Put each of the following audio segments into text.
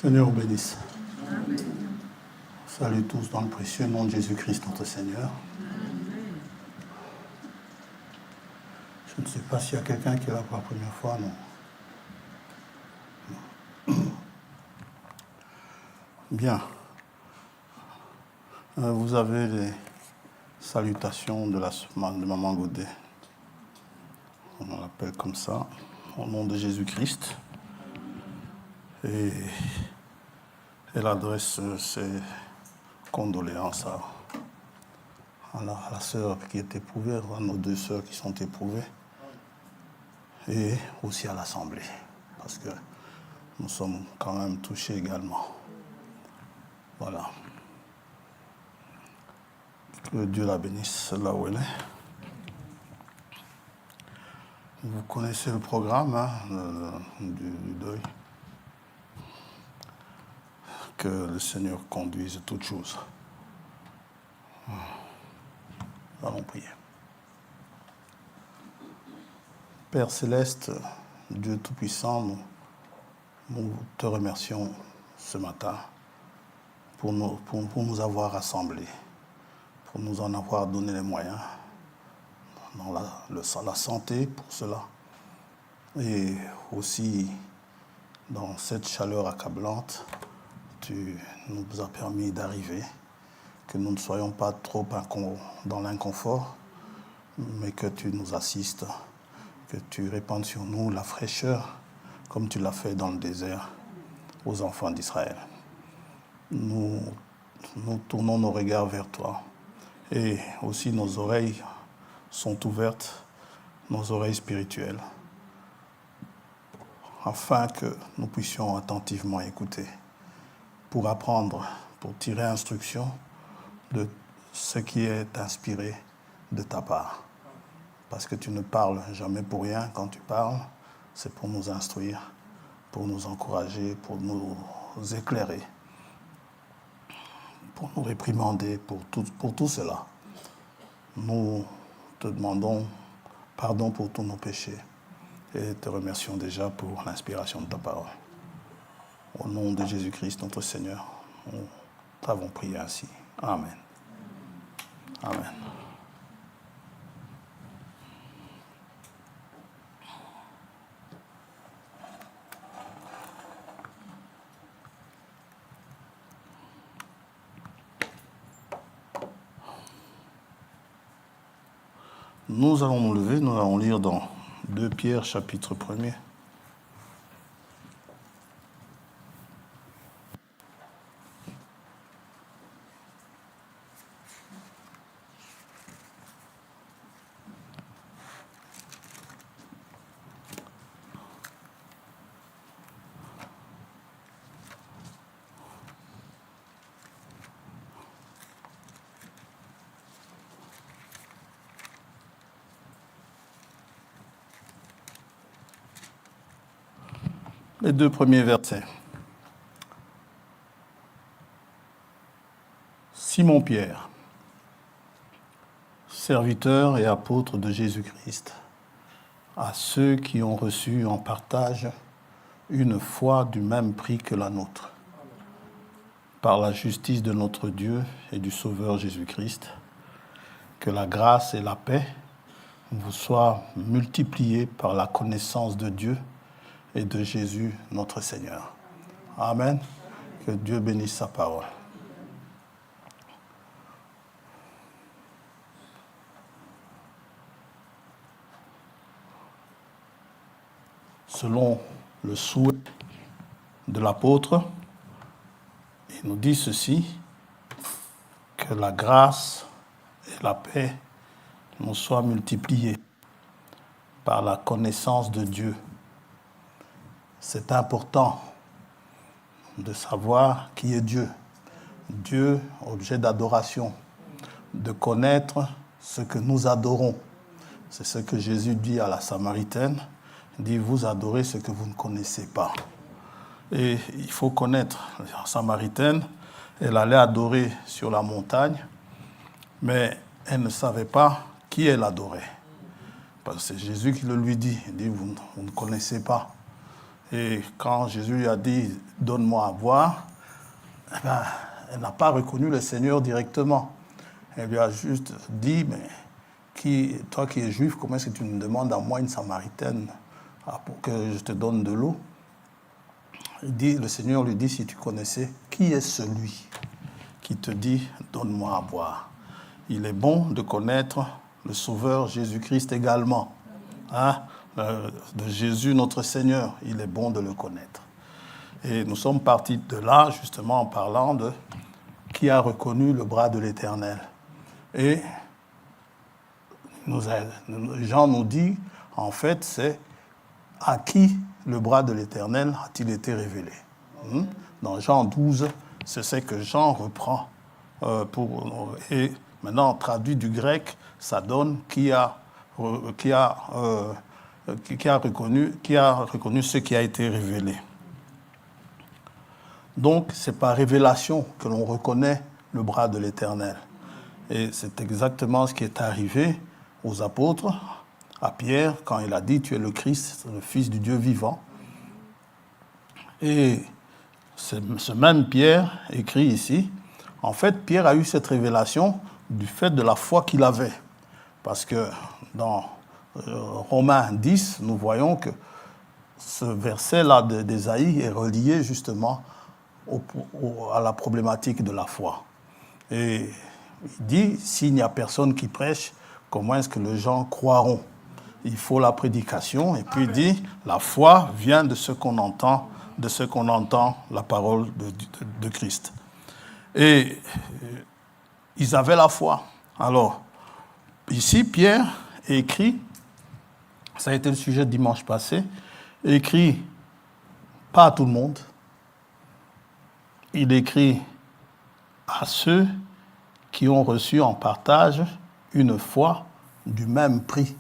Seigneur vous bénisse. Salut tous dans le précieux nom de Jésus-Christ notre Seigneur. Je ne sais pas s'il y a quelqu'un qui est là pour la première fois, non. Bien. Vous avez les salutations de Maman Godet. On l'appelle comme ça, au nom de Jésus-Christ. Et elle adresse ses condoléances à la sœur qui est éprouvée, à nos deux sœurs qui sont éprouvées, et aussi à l'Assemblée, parce que nous sommes quand même touchés également. Voilà. Que Dieu la bénisse là où elle est. Vous connaissez le programme du deuil. Que le Seigneur conduise toutes choses. Nous allons prier. Père céleste, Dieu Tout-Puissant, nous te remercions ce matin pour nous avoir rassemblés, pour nous en avoir donné les moyens, dans la santé pour cela, et aussi dans cette chaleur accablante, tu nous as permis d'arriver, que nous ne soyons pas trop dans l'inconfort, mais que tu nous assistes, que tu répandes sur nous la fraîcheur, comme tu l'as fait dans le désert aux enfants d'Israël. Nous tournons nos regards vers toi, et aussi nos oreilles sont ouvertes, nos oreilles spirituelles, afin que nous puissions attentivement écouter, pour apprendre, pour tirer instruction de ce qui est inspiré de ta part. Parce que tu ne parles jamais pour rien. Quand tu parles, c'est pour nous instruire, pour nous encourager, pour nous éclairer, pour nous réprimander, pour tout cela. Nous te demandons pardon pour tous nos péchés et te remercions déjà pour l'inspiration de ta parole. Au nom de Jésus-Christ, notre Seigneur, nous t'avons prié ainsi. Amen. Amen. Nous allons nous lever, nous allons lire dans 2 Pierre, chapitre 1er. Les 2 premiers versets. Simon Pierre, serviteur et apôtre de Jésus-Christ, à ceux qui ont reçu en partage une foi du même prix que la nôtre, par la justice de notre Dieu et du Sauveur Jésus-Christ, que la grâce et la paix vous soient multipliées par la connaissance de Dieu et de Jésus notre Seigneur. Amen. Que Dieu bénisse sa parole. Selon le souhait de l'apôtre, il nous dit ceci, que la grâce et la paix nous soient multipliées par la connaissance de Dieu. C'est important de savoir qui est Dieu. Dieu, objet d'adoration, de connaître ce que nous adorons. C'est ce que Jésus dit à la Samaritaine. Il dit, vous adorez ce que vous ne connaissez pas. Et il faut connaître. La Samaritaine, elle allait adorer sur la montagne, mais elle ne savait pas qui elle adorait. Parce que c'est Jésus qui le lui dit. Il dit, vous ne connaissez pas. Et quand Jésus lui a dit « donne-moi à boire », elle n'a pas reconnu le Seigneur directement. Elle lui a juste dit « mais toi qui es juif, comment est-ce que tu me demandes à moi, une Samaritaine, pour que je te donne de l'eau ?» Le Seigneur lui dit « si tu connaissais, qui est celui qui te dit « donne-moi à boire ». Il est bon de connaître le Sauveur Jésus-Christ également. De Jésus notre Seigneur, il est bon de le connaître. Et nous sommes partis de là, justement, en parlant de qui a reconnu le bras de l'Éternel. Et Jean nous dit, en fait, c'est à qui le bras de l'Éternel a-t-il été révélé. Dans Jean 12, c'est ce que Jean reprend. Et maintenant, traduit du grec, ça donne qui a reconnu ce qui a été révélé. Donc, c'est par révélation que l'on reconnaît le bras de l'Éternel. Et c'est exactement ce qui est arrivé aux apôtres, à Pierre, quand il a dit « Tu es le Christ, le Fils du Dieu vivant ». Et ce même Pierre écrit ici, en fait, Pierre a eu cette révélation du fait de la foi qu'il avait. Parce que dans Romains 10, nous voyons que ce verset-là d'Ésaïe est relié justement à la problématique de la foi. Et il dit, s'il n'y a personne qui prêche, comment est-ce que les gens croiront? Il faut la prédication. Et puis il dit, la foi vient de ce qu'on entend, la parole de Christ. Et ils avaient la foi. Alors, ici, Pierre écrit, ça a été le sujet de dimanche passé, écrit pas à tout le monde, il écrit à ceux qui ont reçu en partage une foi du même prix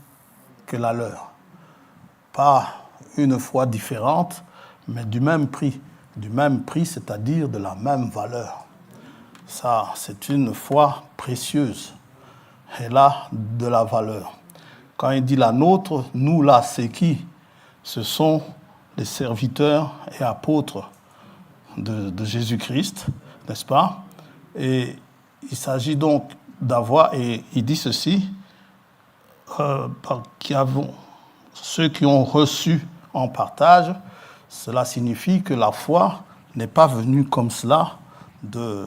que la leur. Pas une foi différente, mais du même prix. Du même prix, c'est-à-dire de la même valeur. Ça, c'est une foi précieuse. Elle a de la valeur. Quand il dit la nôtre, nous là, c'est qui? Ce sont les serviteurs et apôtres de Jésus-Christ, n'est-ce pas? Et il s'agit donc d'avoir, et il dit ceci, ceux qui ont reçu en partage, cela signifie que la foi n'est pas venue comme cela de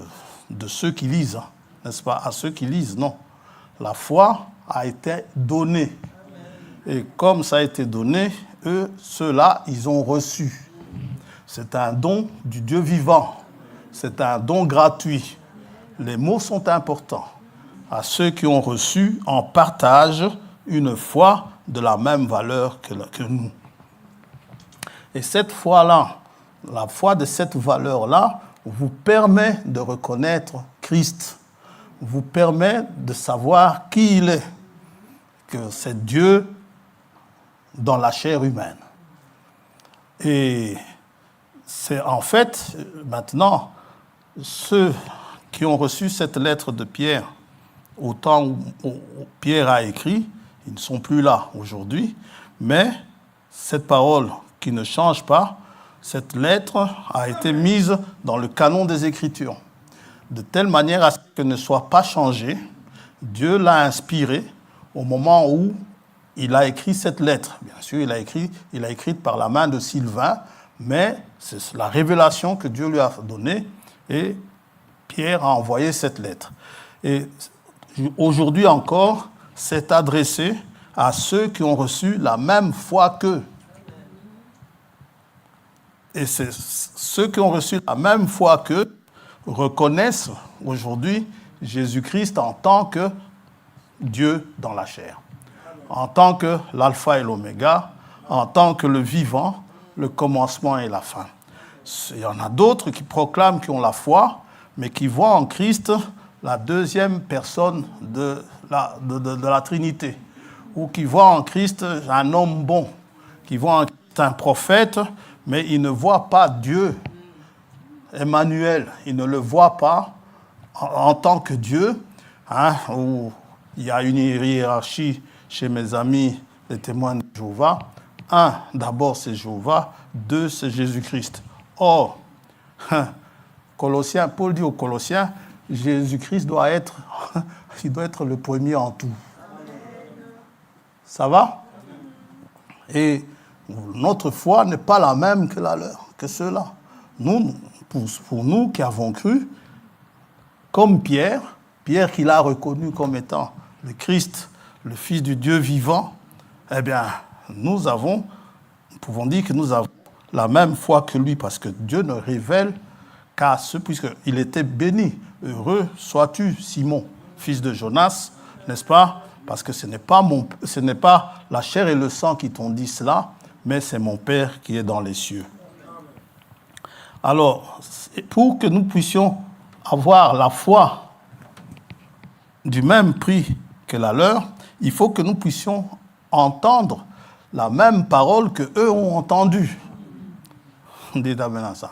ceux qui lisent, n'est-ce pas? À ceux qui lisent, non. La foi a été donnée. Et comme ça a été donné, ceux-là, ils ont reçu. C'est un don du Dieu vivant. C'est un don gratuit. Les mots sont importants. À ceux qui ont reçu en partage une foi de la même valeur que nous. Et cette foi-là, la foi de cette valeur-là, vous permet de reconnaître Christ, vous permet de savoir qui il est, que c'est Dieu dans la chair humaine. Et c'est en fait, maintenant, ceux qui ont reçu cette lettre de Pierre, au temps où Pierre a écrit, ils ne sont plus là aujourd'hui, mais cette parole qui ne change pas, cette lettre a été mise dans le canon des Écritures, de telle manière à ce qu'elle ne soit pas changée. Dieu l'a inspirée au moment où il a écrit cette lettre. Bien sûr, il a écrit par la main de Sylvain, mais c'est la révélation que Dieu lui a donnée et Pierre a envoyé cette lettre. Et aujourd'hui encore, c'est adressé à ceux qui ont reçu la même foi qu'eux. Et c'est ceux qui ont reçu la même foi qu'eux reconnaissent aujourd'hui Jésus-Christ en tant que Dieu dans la chair, en tant que l'alpha et l'oméga, en tant que le vivant, le commencement et la fin. Il y en a d'autres qui proclament qu'ils ont la foi, mais qui voient en Christ la deuxième personne de la Trinité, ou qui voient en Christ un homme bon, qui voient en Christ un prophète, mais ils ne voient pas Dieu, Emmanuel, ils ne le voient pas en tant que Dieu, où il y a une hiérarchie chez mes amis, les témoins de Jéhovah. un, d'abord c'est Jéhovah, deux, c'est Jésus-Christ. Or, Colossiens, Paul dit aux Colossiens, Jésus-Christ doit être le premier en tout. Ça va? Et notre foi n'est pas la même que la leur, que ceux-là. Nous, pour nous qui avons cru, comme Pierre qu'il a reconnu comme étant le Christ, le Fils du Dieu vivant, eh bien, nous pouvons dire que nous avons la même foi que lui, parce que Dieu ne révèle qu'à ceux, puisqu'il était béni. Heureux sois-tu, Simon, fils de Jonas, n'est-ce pas? Parce que ce n'est pas la chair et le sang qui t'ont dit cela, mais c'est mon Père qui est dans les cieux. Alors, pour que nous puissions avoir la foi du même prix que la leur, il faut que nous puissions entendre la même parole qu'eux ont entendue. Dites amen à ça.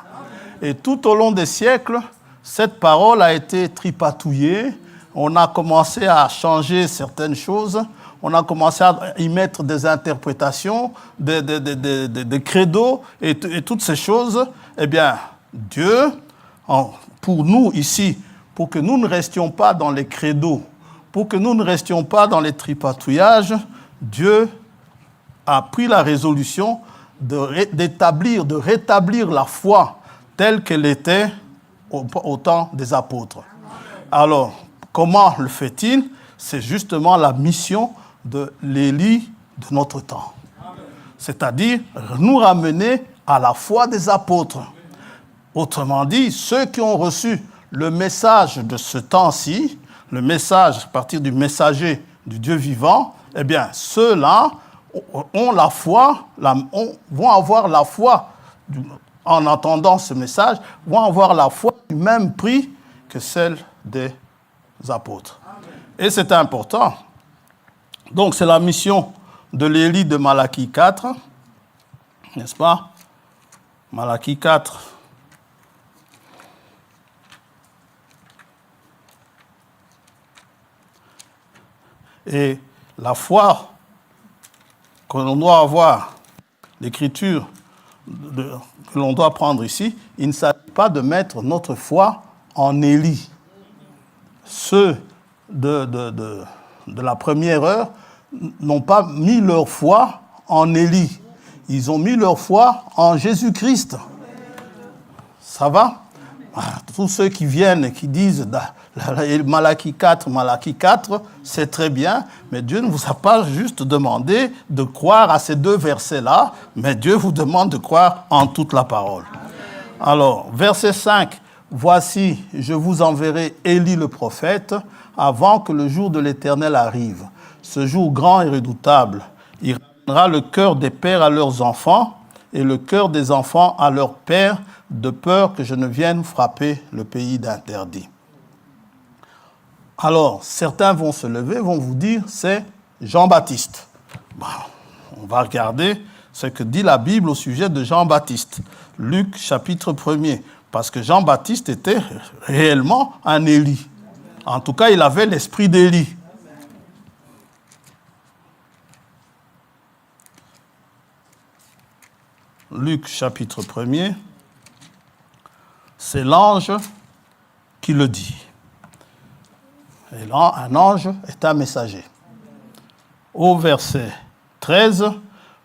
Et tout au long des siècles, cette parole a été tripatouillée. On a commencé à changer certaines choses. On a commencé à y mettre des interprétations, des credos et toutes ces choses. Eh bien, Dieu, pour nous ici, pour que nous ne restions pas dans les credos, pour que nous ne restions pas dans les tripatouillages, Dieu a pris la résolution de rétablir la foi telle qu'elle était au temps des apôtres. Alors, comment le fait-il? C'est justement la mission de l'Élie de notre temps. C'est-à-dire nous ramener à la foi des apôtres. Autrement dit, ceux qui ont reçu le message de ce temps-ci, le message à partir du messager du Dieu vivant, eh bien, ceux-là ont la foi, vont avoir la foi, en entendant ce message, vont avoir la foi du même prix que celle des apôtres. Et c'est important. Donc, c'est la mission de l'Élie de Malachie 4, n'est-ce pas? Malachie 4. Et la foi que l'on doit avoir, l'écriture que l'on doit prendre ici, il ne s'agit pas de mettre notre foi en Élie. Ceux de la première heure n'ont pas mis leur foi en Élie. Ils ont mis leur foi en Jésus-Christ. Ça va? Tous ceux qui viennent et qui disent Malachie 4, c'est très bien, mais Dieu ne vous a pas juste demandé de croire à ces deux versets-là, mais Dieu vous demande de croire en toute la parole. Alors, verset 5, « Voici, je vous enverrai Élie le prophète, avant que le jour de l'Éternel arrive. Ce jour grand et redoutable, il ramènera le cœur des pères à leurs enfants, et le cœur des enfants à leurs pères, de peur que je ne vienne frapper le pays d'interdit. » Alors, certains vont se lever, vont vous dire, c'est Jean-Baptiste. Bon, on va regarder ce que dit la Bible au sujet de Jean-Baptiste. Luc, chapitre 1er. Parce que Jean-Baptiste était réellement un Élie. En tout cas, il avait l'esprit d'Élie. Luc, chapitre 1er. C'est l'ange qui le dit. Et là, un ange est un messager. Au verset 13,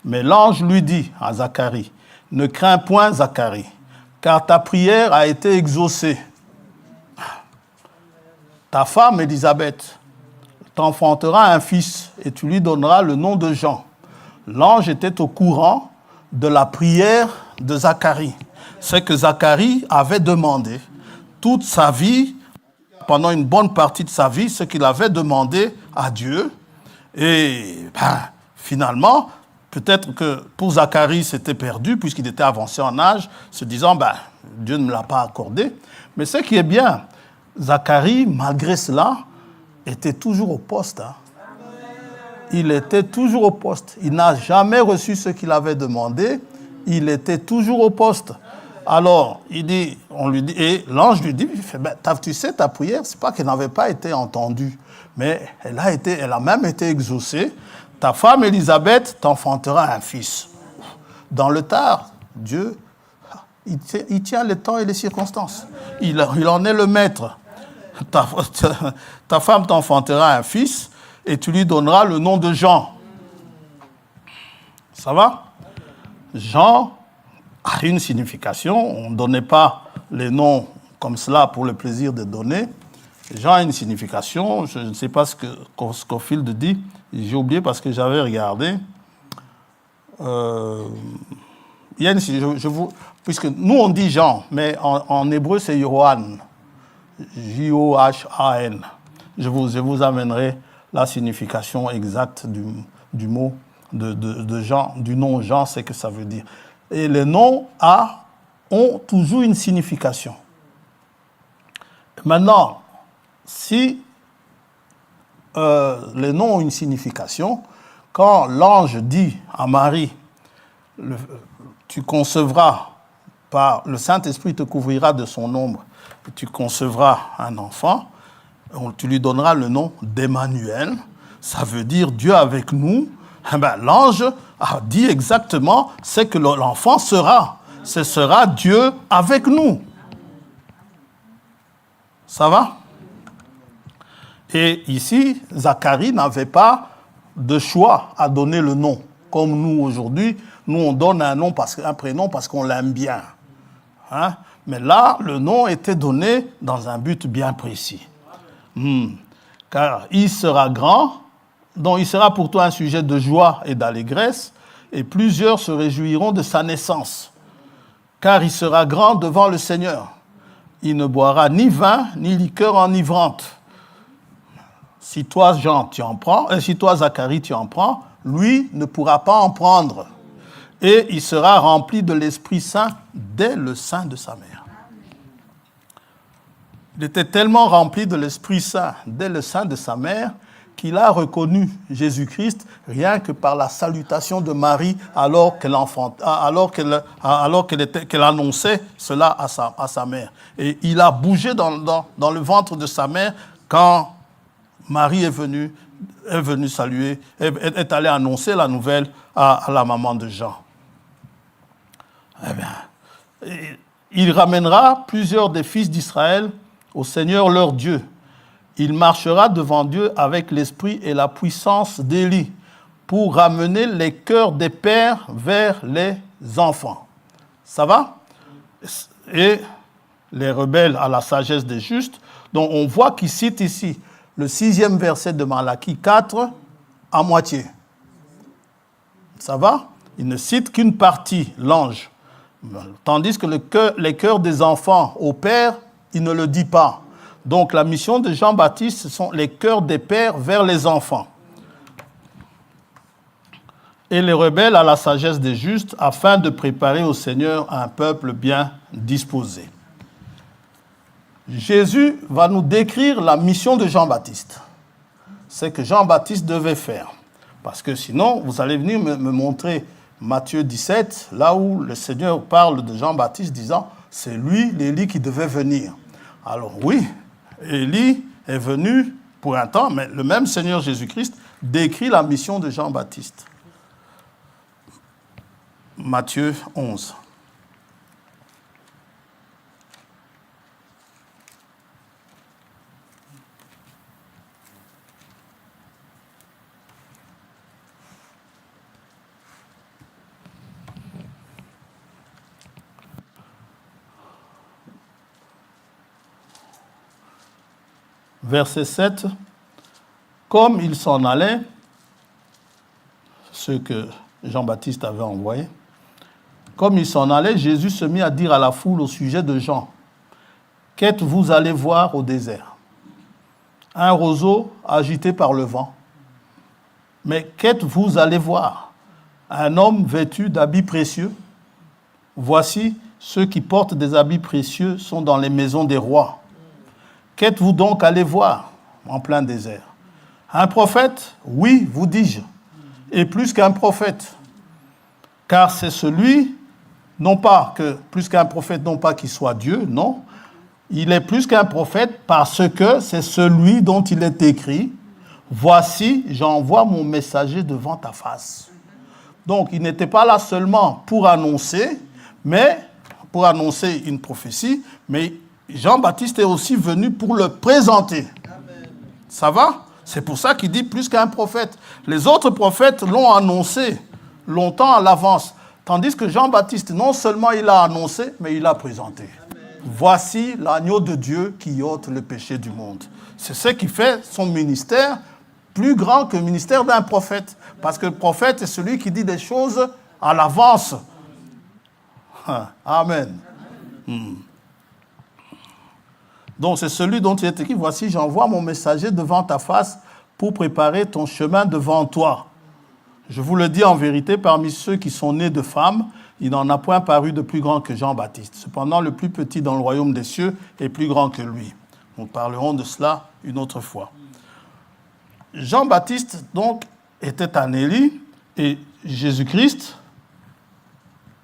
mais l'ange lui dit à Zacharie, « Ne crains point, Zacharie, car ta prière a été exaucée. Ta femme, Élisabeth, t'enfantera un fils, et tu lui donneras le nom de Jean. » L'ange était au courant de la prière de Zacharie. C'est que Zacharie avait demandé toute sa vie, pendant une bonne partie de sa vie, ce qu'il avait demandé à Dieu. Et finalement, peut-être que pour Zacharie, c'était perdu, puisqu'il était avancé en âge, se disant, Dieu ne me l'a pas accordé. Mais ce qui est bien, Zacharie, malgré cela, était toujours au poste. Il était toujours au poste. Il n'a jamais reçu ce qu'il avait demandé. Il était toujours au poste. Alors, on lui dit, et l'ange lui dit, tu sais, ta prière, c'est pas qu'elle n'avait pas été entendue, mais elle a même été exaucée. Ta femme Élisabeth t'enfantera un fils. dans le tard, Dieu, il tient les temps et les circonstances. Il en est le maître. Ta femme t'enfantera un fils et tu lui donneras le nom de Jean. Ça va? Jean a une signification. On ne donnait pas les noms comme cela pour le plaisir de donner. Jean a une signification. Je ne sais pas ce que Scofield dit. J'ai oublié parce que j'avais regardé. Il y a puisque nous on dit Jean, mais en hébreu c'est Yohan. J-O-H-A-N. Je vous amènerai la signification exacte du mot de Jean, du nom Jean, c'est que ça veut dire. Et les noms ont toujours une signification. Maintenant, si les noms ont une signification, quand l'ange dit à Marie, tu concevras, le Saint-Esprit te couvrira de son ombre, et tu concevras un enfant, tu lui donneras le nom d'Emmanuel, ça veut dire Dieu avec nous. Eh bien, l'ange a dit exactement ce que l'enfant sera. Ce sera Dieu avec nous. Ça va? Et ici, Zacharie n'avait pas de choix à donner le nom. Comme nous aujourd'hui, nous on donne un prénom parce qu'on l'aime bien. Hein? Mais là, le nom était donné dans un but bien précis. Car il sera grand, donc il sera pour toi un sujet de joie et d'allégresse, et plusieurs se réjouiront de sa naissance. Car il sera grand devant le Seigneur. Il ne boira ni vin, ni liqueur enivrante. Si toi, Jean, tu en prends, si toi, Zacharie, tu en prends, lui ne pourra pas en prendre. Et il sera rempli de l'Esprit Saint dès le sein de sa mère. Il était tellement rempli de l'Esprit Saint dès le sein de sa mère qu'il a reconnu Jésus-Christ rien que par la salutation de Marie alors qu'elle annonçait cela à sa mère. Et il a bougé dans le ventre de sa mère quand Marie est venue saluer, est allée annoncer la nouvelle à la maman de Jean. Eh bien, il ramènera plusieurs des fils d'Israël au Seigneur leur Dieu. Il marchera devant Dieu avec l'esprit et la puissance d'Élie pour ramener les cœurs des pères vers les enfants. Ça va? Et les rebelles à la sagesse des justes, dont on voit qu'il cite ici le 6e verset de Malachie 4 à moitié. Ça va? Il ne cite qu'une partie, l'ange. Tandis que les cœurs des enfants au père, il ne le dit pas. Donc la mission de Jean-Baptiste, ce sont les cœurs des pères vers les enfants. Et les rebelles à la sagesse des justes, afin de préparer au Seigneur un peuple bien disposé. Jésus va nous décrire la mission de Jean-Baptiste. C'est que Jean-Baptiste devait faire. Parce que sinon, vous allez venir me montrer Matthieu 17, là où le Seigneur parle de Jean-Baptiste disant « c'est lui, l'Élie, qui devait venir ». Alors oui, Élie est venu pour un temps, mais le même Seigneur Jésus-Christ décrit la mission de Jean-Baptiste. Matthieu 11. Verset 7, comme il s'en allait, ceux que Jean-Baptiste avait envoyés, comme il s'en allait, Jésus se mit à dire à la foule au sujet de Jean, « Qu'êtes-vous allé voir au désert? Un roseau agité par le vent. Mais qu'êtes-vous allé voir? Un homme vêtu d'habits précieux? Voici, ceux qui portent des habits précieux sont dans les maisons des rois. Qu'êtes-vous donc allé voir en plein désert? Un prophète? Oui, vous dis-je, et plus qu'un prophète. Car c'est celui, non pas que, plus qu'un prophète, non pas qu'il soit Dieu, non. Il est plus qu'un prophète parce que c'est celui dont il est écrit, « Voici, j'envoie mon messager devant ta face. Donc, il n'était pas là seulement pour annoncer une prophétie, mais Jean-Baptiste est aussi venu pour le présenter. Amen. Ça va? C'est pour ça qu'il dit plus qu'un prophète. Les autres prophètes l'ont annoncé longtemps à l'avance. Tandis que Jean-Baptiste, non seulement il a annoncé, mais il a présenté. Amen. Voici l'agneau de Dieu qui ôte le péché du monde. C'est ce qui fait son ministère plus grand que le ministère d'un prophète. Parce que le prophète est celui qui dit des choses à l'avance. Amen. Donc c'est celui dont il est écrit, voici j'envoie mon messager devant ta face pour préparer ton chemin devant toi. Je vous le dis en vérité, parmi ceux qui sont nés de femmes, il n'en a point paru de plus grand que Jean-Baptiste. Cependant, le plus petit dans le royaume des cieux est plus grand que lui. Nous parlerons de cela une autre fois. Jean-Baptiste, donc, était un Élie, et Jésus-Christ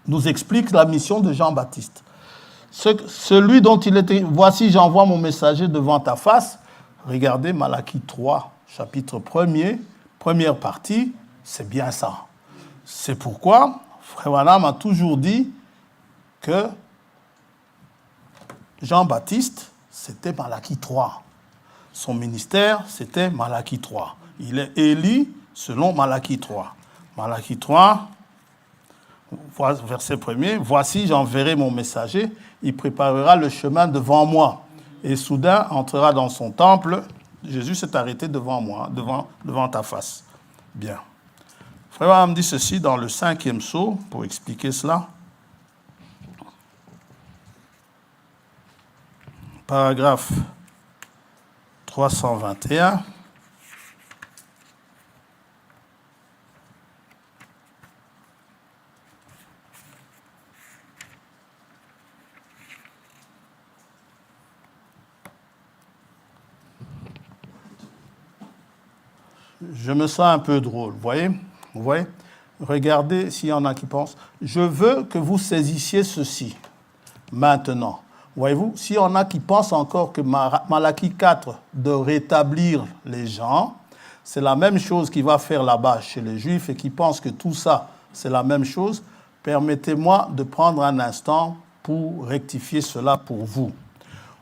nous explique la mission de Jean-Baptiste. Celui dont il était, voici j'envoie mon messager devant ta face, regardez Malachie 3, chapitre 1er, première partie, c'est bien ça. C'est pourquoi Frère Branham a toujours dit que Jean-Baptiste, c'était Malachie 3. Son ministère, c'était Malachie 3. Il est Élie selon Malachie 3. Malachie 3, verset 1er, voici j'enverrai mon messager, il préparera le chemin devant moi. Et soudain entrera dans son temple. Jésus s'est arrêté devant moi, devant ta face. Bien. Frère Branham dit ceci dans le 5e psaume, pour expliquer cela. Paragraphe 321. Je me sens un peu drôle, vous voyez? Regardez s'il y en a qui pensent. Je veux que vous saisissiez ceci, maintenant. Voyez-vous, s'il y en a qui pensent encore que Malachie 4, de rétablir les gens, c'est la même chose qu'il va faire là-bas chez les Juifs et qui pensent que tout ça, c'est la même chose, permettez-moi de prendre un instant pour rectifier cela pour vous.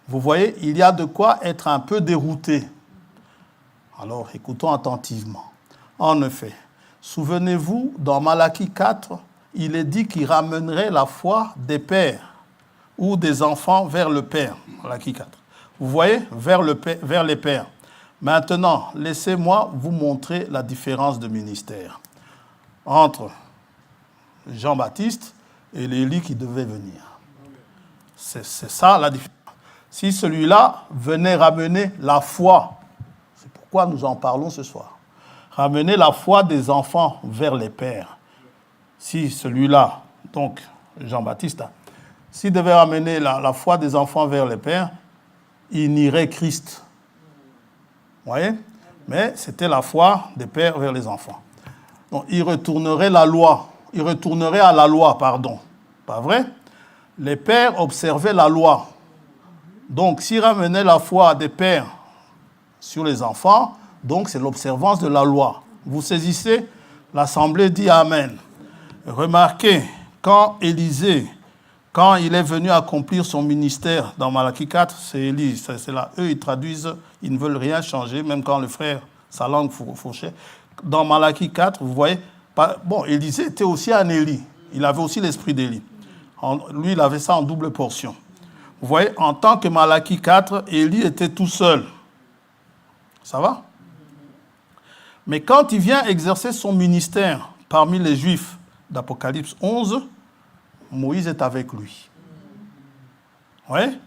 Vous voyez, il y a de quoi être un peu dérouté. Alors, écoutons attentivement. En effet, souvenez-vous, dans Malachie 4, il est dit qu'il ramènerait la foi des pères ou des enfants vers le Père. Malachie 4. Vous voyez, vers les pères. Maintenant, laissez-moi vous montrer la différence de ministère entre Jean-Baptiste et l'Élie qui devait venir. C'est ça la différence. Si celui-là venait ramener la foi, c'est pourquoi nous en parlons ce soir, ramener la foi des enfants vers les pères. Si celui-là, donc Jean-Baptiste, s'il devait ramener la foi des enfants vers les pères, il nierait Christ. Vous voyez? Mais c'était la foi des pères vers les enfants. Donc il retournerait à la loi, pardon. Pas vrai? Les pères observaient la loi. Donc s'il ramenait la foi des pères sur les enfants, donc c'est l'observance de la loi. Vous saisissez? L'Assemblée dit Amen. Remarquez, quand Élisée, quand il est venu accomplir son ministère dans Malachie 4, c'est Élie, c'est là. Eux, ils traduisent, ils ne veulent rien changer, même quand le frère, sa langue fauchait. Dans Malachie 4, vous voyez, bon, Élisée était aussi un Élie. Il avait aussi l'esprit d'Élie. Lui, il avait ça en double portion. Vous voyez, en tant que Malachie 4, Élie était tout seul. Ça va? Mais quand il vient exercer son ministère parmi les Juifs d'Apocalypse 11, Moïse est avec lui. Oui?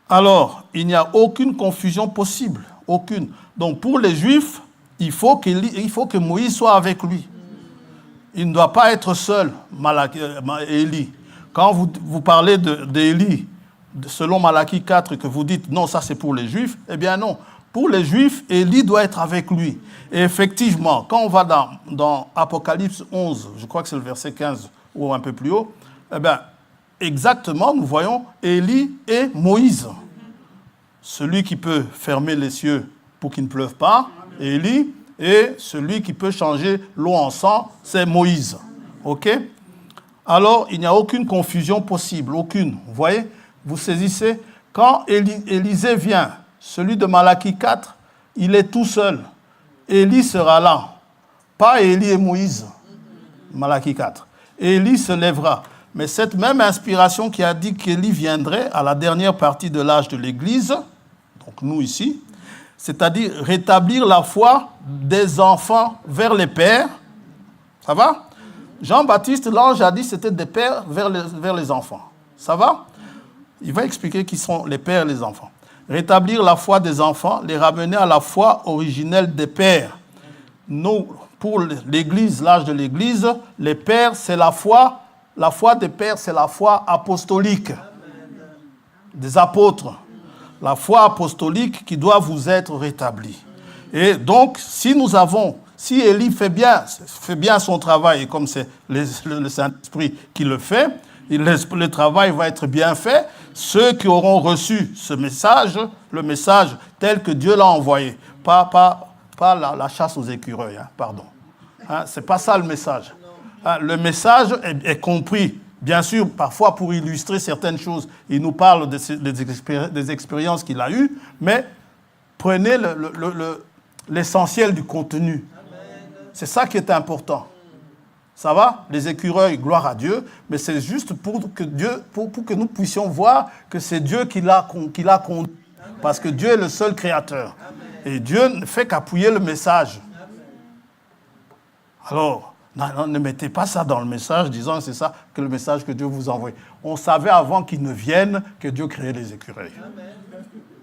Alors, il n'y a aucune confusion possible. Aucune. Donc, pour les Juifs, il faut que Moïse soit avec lui. Il ne doit pas être seul, Élie. Quand vous parlez d'Élie, selon Malachie 4, que vous dites, non, ça c'est pour les Juifs, eh bien non. Pour les Juifs, Élie doit être avec lui. Et effectivement, quand on va dans Apocalypse 11, je crois que c'est le verset 15 ou un peu plus haut, eh bien, exactement, nous voyons Élie et Moïse. Celui qui peut fermer les cieux pour qu'il ne pleuve pas, Élie, Et celui qui peut changer l'eau en sang, c'est Moïse. OK? Alors, il n'y a aucune confusion possible, aucune. Vous voyez? Vous saisissez? Quand Élisée vient, celui de Malachie 4, il est tout seul. Élie sera là. Pas Élie et Moïse. Malachie 4. Élie se lèvera. Mais cette même inspiration qui a dit qu'Élie viendrait à la dernière partie de l'âge de l'Église, donc nous ici, c'est-à-dire rétablir la foi des enfants vers les pères. Ça va? Jean-Baptiste, l'ange a dit que c'était des pères vers les enfants. Ça va? Il va expliquer qui sont les pères et les enfants. Rétablir la foi des enfants, les ramener à la foi originelle des pères. Nous, pour l'Église, l'âge de l'Église, les pères, c'est la foi. La foi des pères, c'est la foi apostolique des apôtres. La foi apostolique qui doit vous être rétablie. Et donc, si Élie fait bien son travail, et comme c'est le Saint-Esprit qui le fait, le travail va être bien fait. Ceux qui auront reçu ce message, le message tel que Dieu l'a envoyé, pas la chasse aux écureuils, pardon. C'est pas ça le message. Le message est compris, bien sûr, parfois pour illustrer certaines choses. Il nous parle des expériences qu'il a eues, mais prenez l'essentiel du contenu. C'est ça qui est important. Ça va? Les écureuils, gloire à Dieu, mais c'est juste pour que nous puissions voir que c'est Dieu qui l'a conduit. Parce que Dieu est le seul créateur. Et Dieu ne fait qu'appuyer le message. Alors, ne mettez pas ça dans le message, disant que c'est ça que le message que Dieu vous envoie. On savait avant qu'il ne vienne que Dieu créait les écureuils.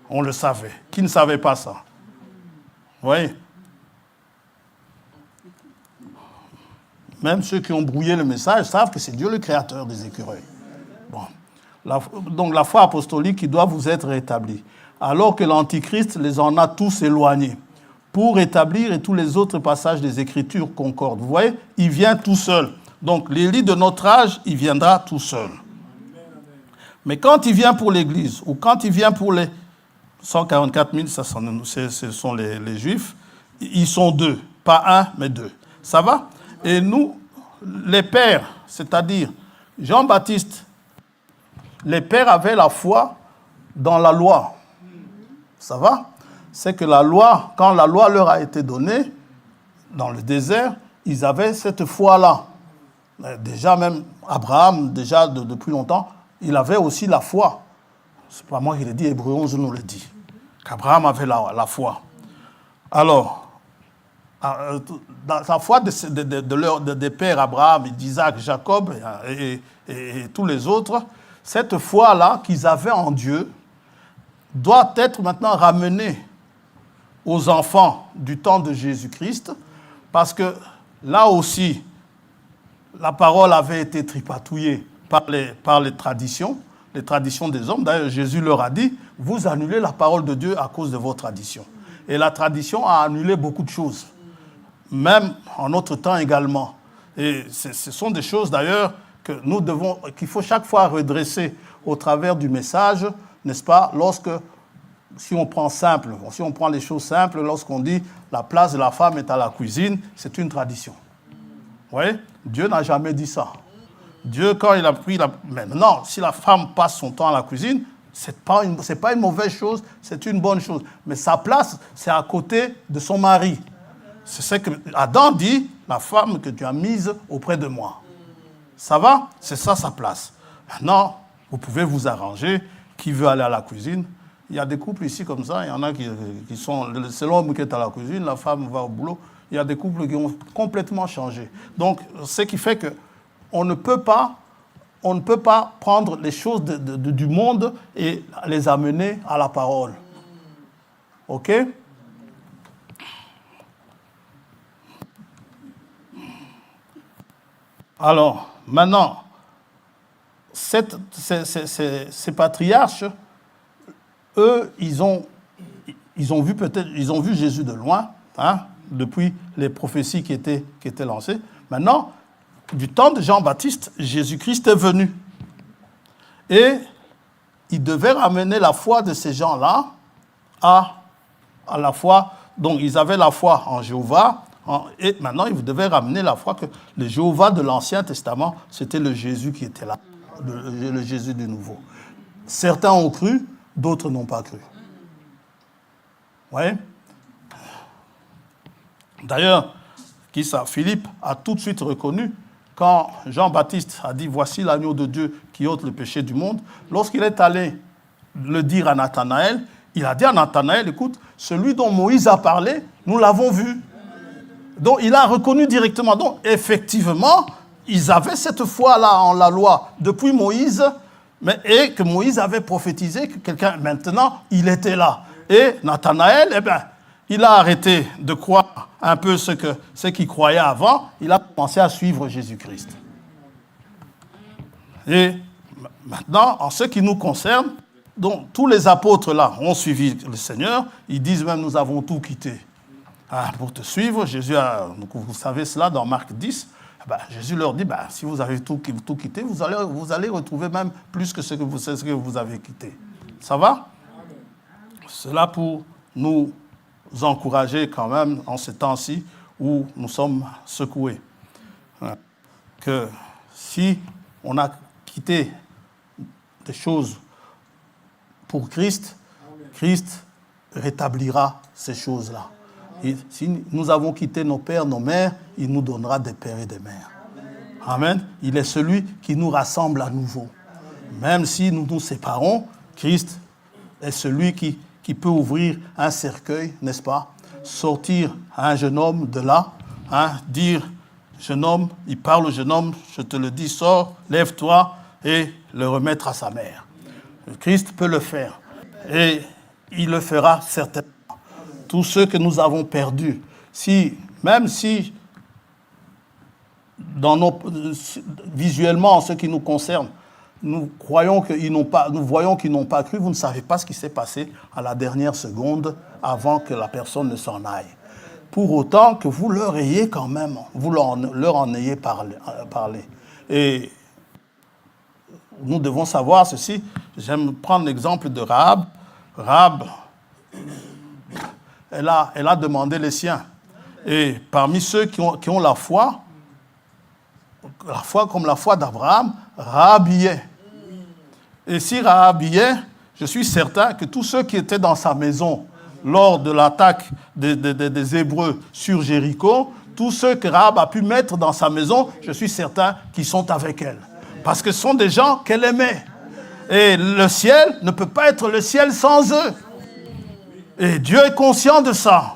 On le savait. Qui ne savait pas ça? Vous voyez? Même ceux qui ont brouillé le message savent que c'est Dieu le créateur des écureuils. Bon. Donc la foi apostolique qui doit vous être rétablie. Alors que l'Antichrist les en a tous éloignés. Pour rétablir, et tous les autres passages des Écritures concordent. Vous voyez, il vient tout seul. Donc l'Élie de notre âge, il viendra tout seul. Mais quand il vient pour l'Église, ou quand il vient pour les 144 000, ce sont les Juifs, ils sont deux. Pas un, mais deux. Ça va? Et nous, les pères, c'est-à-dire Jean-Baptiste, les pères avaient la foi dans la loi. Ça va? C'est que la loi, quand la loi leur a été donnée, dans le désert, ils avaient cette foi-là. Déjà même Abraham, déjà depuis longtemps, il avait aussi la foi. C'est pas moi qui l'ai dit, Hébreux 11 nous le dit. Qu'Abraham avait la foi. Alors, dans la foi des pères Abraham, d'Isaac, Jacob et tous les autres, cette foi-là qu'ils avaient en Dieu doit être maintenant ramenée aux enfants du temps de Jésus-Christ, parce que là aussi, la parole avait été tripatouillée par les traditions des hommes. D'ailleurs, Jésus leur a dit, vous annulez la parole de Dieu à cause de vos traditions. Et la tradition a annulé beaucoup de choses, même en notre temps également. Et ce sont des choses d'ailleurs qu'il faut chaque fois redresser au travers du message, n'est-ce pas, si on prend les choses simples, lorsqu'on dit la place de la femme est à la cuisine, c'est une tradition. Vous voyez? Dieu n'a jamais dit ça. Dieu, quand il a pris maintenant, si la femme passe son temps à la cuisine, c'est pas une mauvaise chose, c'est une bonne chose. Mais sa place, c'est à côté de son mari. C'est ce que Adam dit, la femme que tu as mise auprès de moi. Ça va? C'est ça sa place. Maintenant, vous pouvez vous arranger. Qui veut aller à la cuisine? Il y a des couples ici comme ça, il y en a qui sont... C'est l'homme qui est à la cuisine, la femme va au boulot. Il y a des couples qui ont complètement changé. Donc, ce qui fait qu'on ne peut pas prendre les choses du monde et les amener à la parole. OK? Alors, maintenant, ces patriarches, eux, ils ont vu Jésus de loin, depuis les prophéties qui étaient lancées. Maintenant, du temps de Jean-Baptiste, Jésus-Christ est venu. Et il devait ramener la foi de ces gens-là à la foi Donc, ils avaient la foi en Jéhovah, et maintenant, ils devaient ramener la foi que le Jéhovah de l'Ancien Testament, c'était le Jésus qui était là, le Jésus du Nouveau. Certains ont cru, d'autres n'ont pas cru. Vous voyez? D'ailleurs, Philippe a tout de suite reconnu, quand Jean-Baptiste a dit « Voici l'agneau de Dieu qui ôte le péché du monde », lorsqu'il est allé le dire à Nathanaël, il a dit à Nathanaël, écoute, celui dont Moïse a parlé, nous l'avons vu. Donc il a reconnu directement. Donc effectivement, ils avaient cette foi-là en la loi depuis Moïse, et que Moïse avait prophétisé que quelqu'un, maintenant, il était là. Et Nathanaël, eh bien, il a arrêté de croire un peu ce qu'il croyait avant, il a commencé à suivre Jésus-Christ. Et maintenant, en ce qui nous concerne, donc, tous les apôtres là ont suivi le Seigneur, ils disent même nous avons tout quitté pour te suivre. Jésus vous savez cela dans Marc 10, Jésus leur dit, si vous avez tout quitté, vous allez retrouver même plus que ce que vous avez quitté. Ça va? Cela pour nous encourager quand même en ces temps-ci où nous sommes secoués. Que si on a quitté des choses pour Christ, Christ rétablira ces choses-là. Et si nous avons quitté nos pères, nos mères, il nous donnera des pères et des mères. Amen. Il est celui qui nous rassemble à nouveau. Même si nous nous séparons, Christ est celui qui peut ouvrir un cercueil, n'est-ce pas? Sortir un jeune homme de là, dire, jeune homme, il parle au jeune homme, je te le dis, sors, lève-toi, et le remettre à sa mère. Christ peut le faire. Et il le fera certainement. Tous ceux que nous avons perdus, même si visuellement, en ce qui nous concerne, nous voyons qu'ils n'ont pas cru, vous ne savez pas ce qui s'est passé à la dernière seconde avant que la personne ne s'en aille. Pour autant que vous leur ayez quand même, vous leur en ayez parlé. Et nous devons savoir ceci. J'aime prendre l'exemple de Rahab. Rahab, elle a demandé les siens. Et parmi ceux qui ont la foi comme la foi d'Abraham, Rahab y est. Et si Rahab y est, je suis certain que tous ceux qui étaient dans sa maison lors de l'attaque des Hébreux sur Jéricho, tous ceux que Rahab a pu mettre dans sa maison, je suis certain qu'ils sont avec elle. Parce que ce sont des gens qu'elle aimait. Et le ciel ne peut pas être le ciel sans eux. Et Dieu est conscient de ça.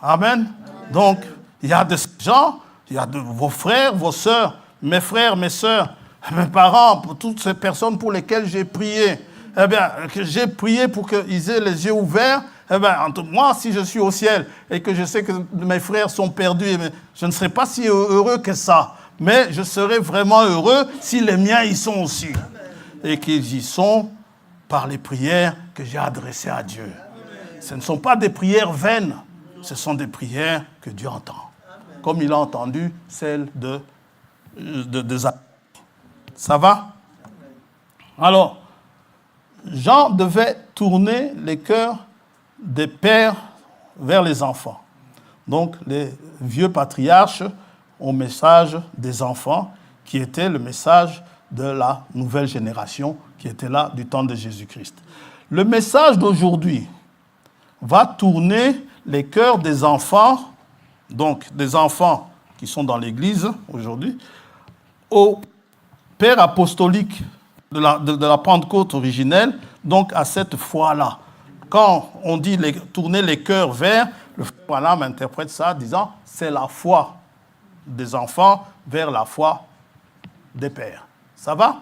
Amen. Donc, il y a des gens, il y a vos frères, vos sœurs, mes frères, mes sœurs, mes parents, pour toutes ces personnes pour lesquelles j'ai prié. Eh bien, que j'ai prié pour qu'ils aient les yeux ouverts. Eh bien, moi, si je suis au ciel et que je sais que mes frères sont perdus, je ne serai pas si heureux que ça. Mais je serai vraiment heureux si les miens y sont aussi. Et qu'ils y sont par les prières que j'ai adressées à Dieu. Ce ne sont pas des prières vaines, ce sont des prières que Dieu entend. Comme il a entendu celle de Zacharie. Ça va? Alors, Jean devait tourner les cœurs des pères vers les enfants. Donc, les vieux patriarches au message des enfants, qui était le message de la nouvelle génération, qui était là du temps de Jésus-Christ. Le message d'aujourd'hui va tourner les cœurs des enfants, donc des enfants qui sont dans l'Église aujourd'hui, au père apostolique de la Pentecôte originelle, donc à cette foi-là. Quand on dit tourner les cœurs vers, le frère Branham interprète ça en disant c'est la foi des enfants vers la foi des pères. Ça va?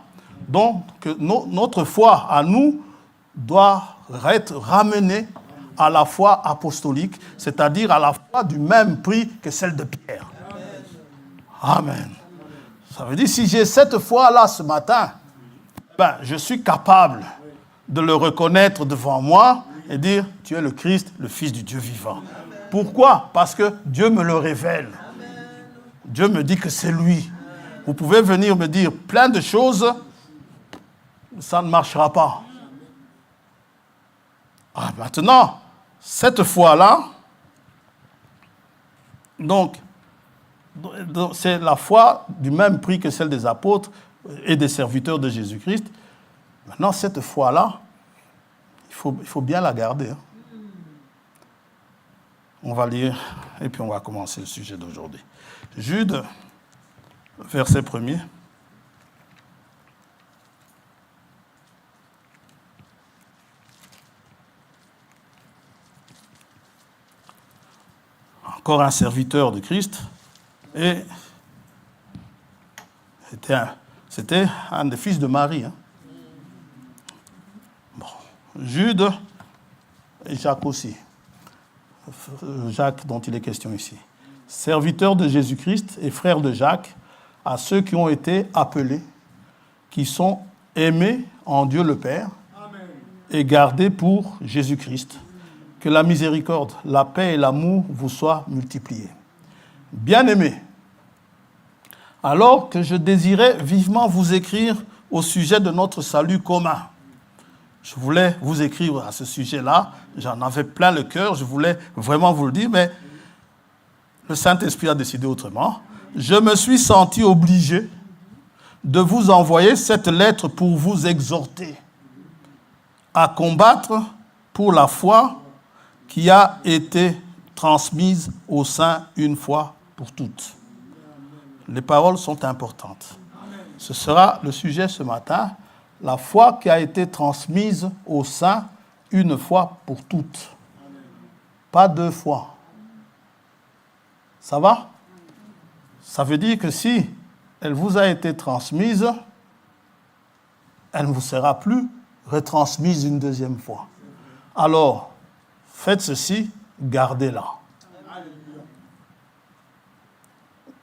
Donc, notre foi à nous doit être ramenée à la foi apostolique, c'est-à-dire à la foi du même prix que celle de Pierre. Amen. Ça veut dire, si j'ai cette foi-là ce matin, je suis capable de le reconnaître devant moi et dire, tu es le Christ, le Fils du Dieu vivant. Pourquoi? Parce que Dieu me le révèle. Dieu me dit que c'est lui. Vous pouvez venir me dire plein de choses, ça ne marchera pas. Maintenant, cette foi-là, donc, c'est la foi du même prix que celle des apôtres et des serviteurs de Jésus-Christ. Maintenant, cette foi-là, il faut bien la garder. Hein. On va lire et puis on va commencer le sujet d'aujourd'hui. Jude, verset 1er. Encore un serviteur de Christ, et c'était un des fils de Marie. Hein. Bon. Jude et Jacques aussi. Jacques dont il est question ici. Serviteur de Jésus-Christ et frère de Jacques, à ceux qui ont été appelés, qui sont aimés en Dieu le Père, Amen. Et gardés pour Jésus-Christ. Que la miséricorde, la paix et l'amour vous soient multipliés. Bien-aimés, alors que je désirais vivement vous écrire au sujet de notre salut commun. Je voulais vous écrire à ce sujet-là, j'en avais plein le cœur, je voulais vraiment vous le dire, mais le Saint-Esprit a décidé autrement. Je me suis senti obligé de vous envoyer cette lettre pour vous exhorter à combattre pour la foi qui a été transmise aux saints une fois pour toutes. Les paroles sont importantes. Ce sera le sujet ce matin, la foi qui a été transmise aux saints une fois pour toutes. Pas 2 fois. Ça va? Ça veut dire que si elle vous a été transmise, elle ne vous sera plus retransmise une 2e fois. Alors, faites ceci, gardez-la.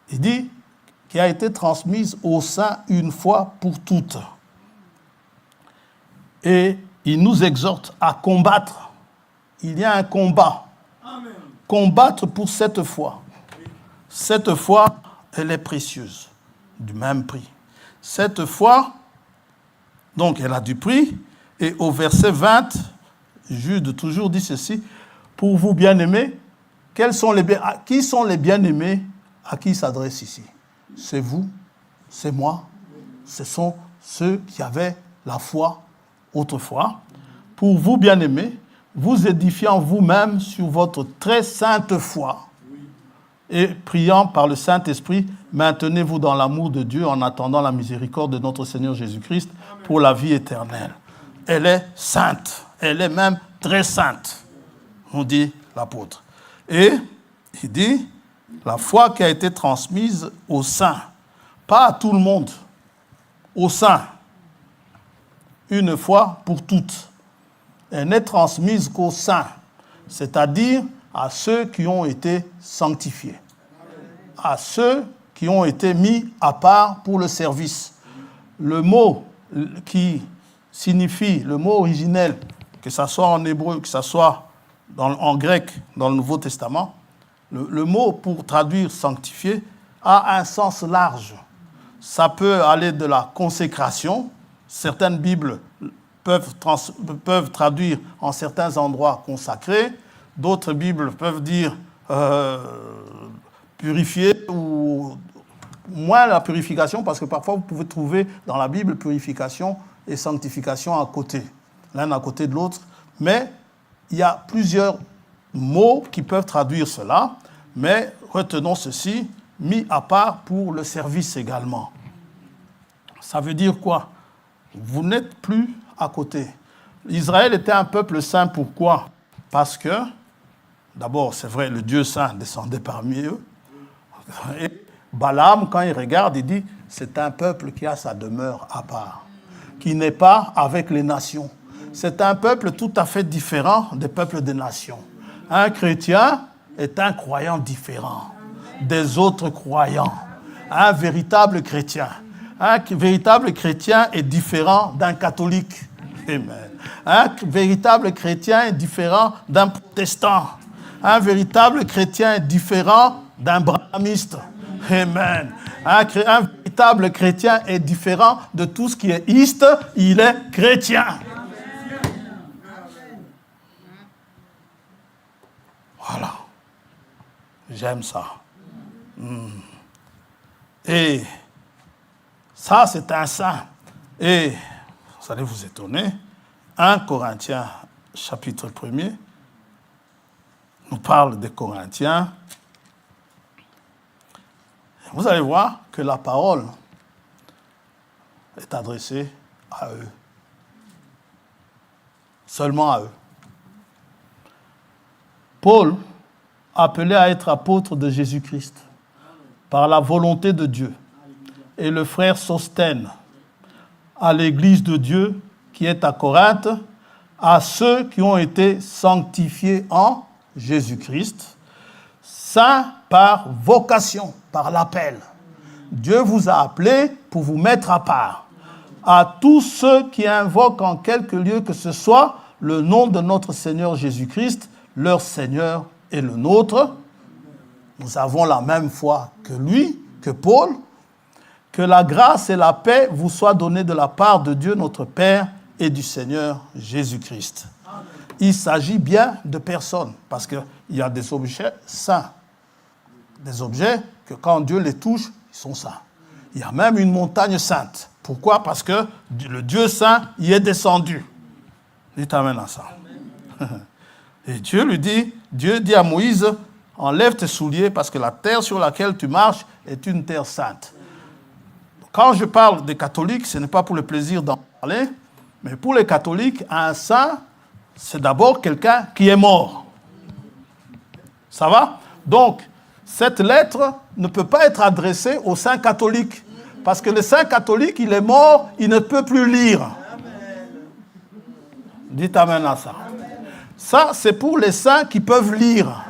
Il dit qui a été transmise aux saints une fois pour toutes. Et il nous exhorte à combattre. Il y a un combat. Amen. Combattre pour cette foi. Cette foi, elle est précieuse, du même prix. Cette foi, donc elle a du prix. Et au verset 20, Jude toujours dit ceci, pour vous bien-aimés, qui sont les bien-aimés à qui il s'adresse ici? C'est vous, c'est moi, ce sont ceux qui avaient la foi autrefois. Pour vous bien-aimés, vous édifiant vous-même sur votre très sainte foi et priant par le Saint-Esprit, maintenez-vous dans l'amour de Dieu en attendant la miséricorde de notre Seigneur Jésus-Christ pour la vie éternelle. Elle est sainte, elle est même très sainte, nous dit l'apôtre. Et il dit, la foi qui a été transmise aux saints, pas à tout le monde, aux saints, une fois pour toutes. Elle n'est transmise qu'aux saints, c'est-à-dire à ceux qui ont été sanctifiés, à ceux qui ont été mis à part pour le service. Le mot qui signifie, le mot originel, que ce soit en hébreu, que ce soit en grec dans le Nouveau Testament, le mot pour traduire sanctifié a un sens large. Ça peut aller de la consécration. Certaines Bibles peuvent traduire en certains endroits consacrés. D'autres Bibles peuvent dire purifier ou moins la purification, parce que parfois vous pouvez trouver dans la Bible purification et sanctification à côté, l'un à côté de l'autre. Mais il y a plusieurs mots qui peuvent traduire cela, mais retenons ceci, mis à part pour le service également. Ça veut dire quoi? Vous n'êtes plus à côté. Israël était un peuple saint, pourquoi? Parce que, d'abord, c'est vrai, le Dieu saint descendait parmi eux. Et Balaam, quand il regarde, il dit, c'est un peuple qui a sa demeure à part, qui n'est pas avec les nations. C'est un peuple tout à fait différent des peuples des nations. Un chrétien est un croyant différent des autres croyants. Un véritable chrétien. Un véritable chrétien est différent d'un catholique. Amen. Un véritable chrétien est différent d'un protestant. Un véritable chrétien est différent d'un brahmiste. Amen. Un véritable chrétien est différent de tout ce qui est iste. Il est chrétien. J'aime ça. Et ça, c'est un saint. Et vous allez vous étonner, 1 Corinthiens, chapitre 1er, nous parle des Corinthiens. Vous allez voir que la parole est adressée à eux. Seulement à eux. Paul, appelé à être apôtre de Jésus-Christ, par la volonté de Dieu, et le frère Sosthène, à l'église de Dieu qui est à Corinthe, à ceux qui ont été sanctifiés en Jésus-Christ, saints par vocation, par l'appel. Dieu vous a appelé pour vous mettre à part. À tous ceux qui invoquent en quelque lieu que ce soit le nom de notre Seigneur Jésus-Christ, leur Seigneur et le nôtre, nous avons la même foi que lui, que Paul. Que la grâce et la paix vous soient données de la part de Dieu notre Père et du Seigneur Jésus-Christ. Il s'agit bien de personnes, parce qu'il y a des objets saints. Des objets que quand Dieu les touche, ils sont saints. Il y a même une montagne sainte. Pourquoi? Parce que le Dieu saint y est descendu. Dites amen à ça. Et Dieu dit à Moïse, enlève tes souliers parce que la terre sur laquelle tu marches est une terre sainte. Quand je parle des catholiques, ce n'est pas pour le plaisir d'en parler, mais pour les catholiques, un saint, c'est d'abord quelqu'un qui est mort. Ça va? Donc, cette lettre ne peut pas être adressée aux saints catholiques. Parce que le saint catholique, il est mort, il ne peut plus lire. Dites amen à ça. Ça, c'est pour les saints qui peuvent lire.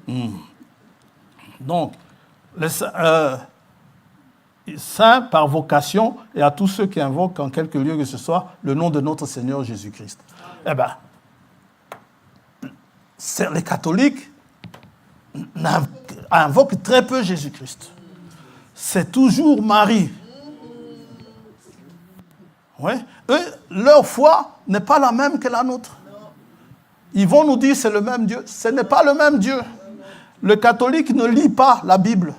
Amen. Donc, les saints par vocation et à tous ceux qui invoquent en quelque lieu que ce soit le nom de notre Seigneur Jésus-Christ. Eh bien, les catholiques invoquent très peu Jésus-Christ. C'est toujours Marie. Ouais. Eux, leur foi n'est pas la même que la nôtre. Ils vont nous dire c'est le même Dieu. Ce n'est pas le même Dieu. Le catholique ne lit pas la Bible.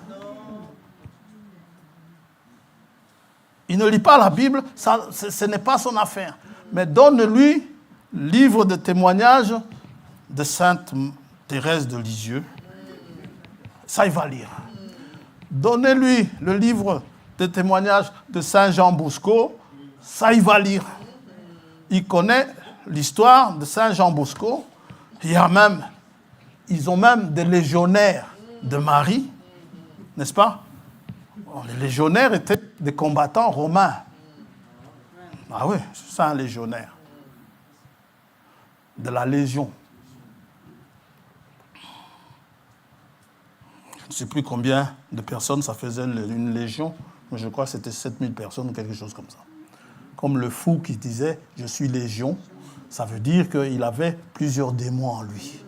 Il ne lit pas la Bible, ce n'est pas son affaire. Mais donne-lui le livre de témoignages de Sainte Thérèse de Lisieux. Ça, il va lire. Donnez-lui le livre de témoignages de Saint Jean Bosco. Ça, il va lire. Il connaît l'histoire de Saint Jean Bosco. Ils ont même des légionnaires de Marie, n'est-ce pas? Les légionnaires étaient des combattants romains. Ah oui, c'est ça un légionnaire. De la Légion. Je ne sais plus combien de personnes ça faisait une légion, mais je crois que c'était 7000 personnes ou quelque chose comme ça. Comme le fou qui disait « je suis légion », ça veut dire qu'il avait plusieurs démons en lui.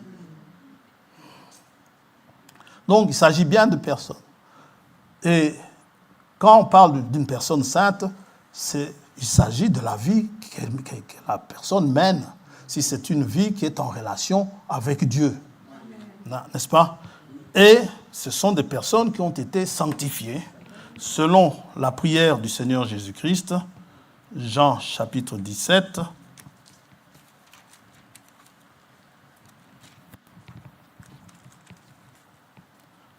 Donc, il s'agit bien de personnes. Et quand on parle d'une personne sainte, il s'agit de la vie que la personne mène, si c'est une vie qui est en relation avec Dieu. N'est-ce pas? Et ce sont des personnes qui ont été sanctifiées selon la prière du Seigneur Jésus-Christ, Jean chapitre 17,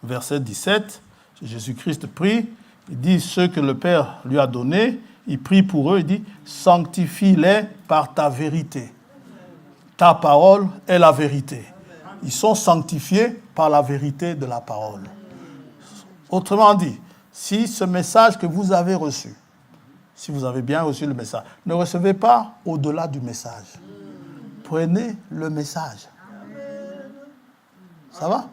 verset 17, Jésus-Christ prie, il dit ceux que le Père lui a donnés, il prie pour eux, il dit sanctifie-les par ta vérité. Ta parole est la vérité. Ils sont sanctifiés par la vérité de la parole. Autrement dit, si ce message que vous avez reçu, si vous avez bien reçu le message, ne recevez pas au-delà du message. Prenez le message. Ça va?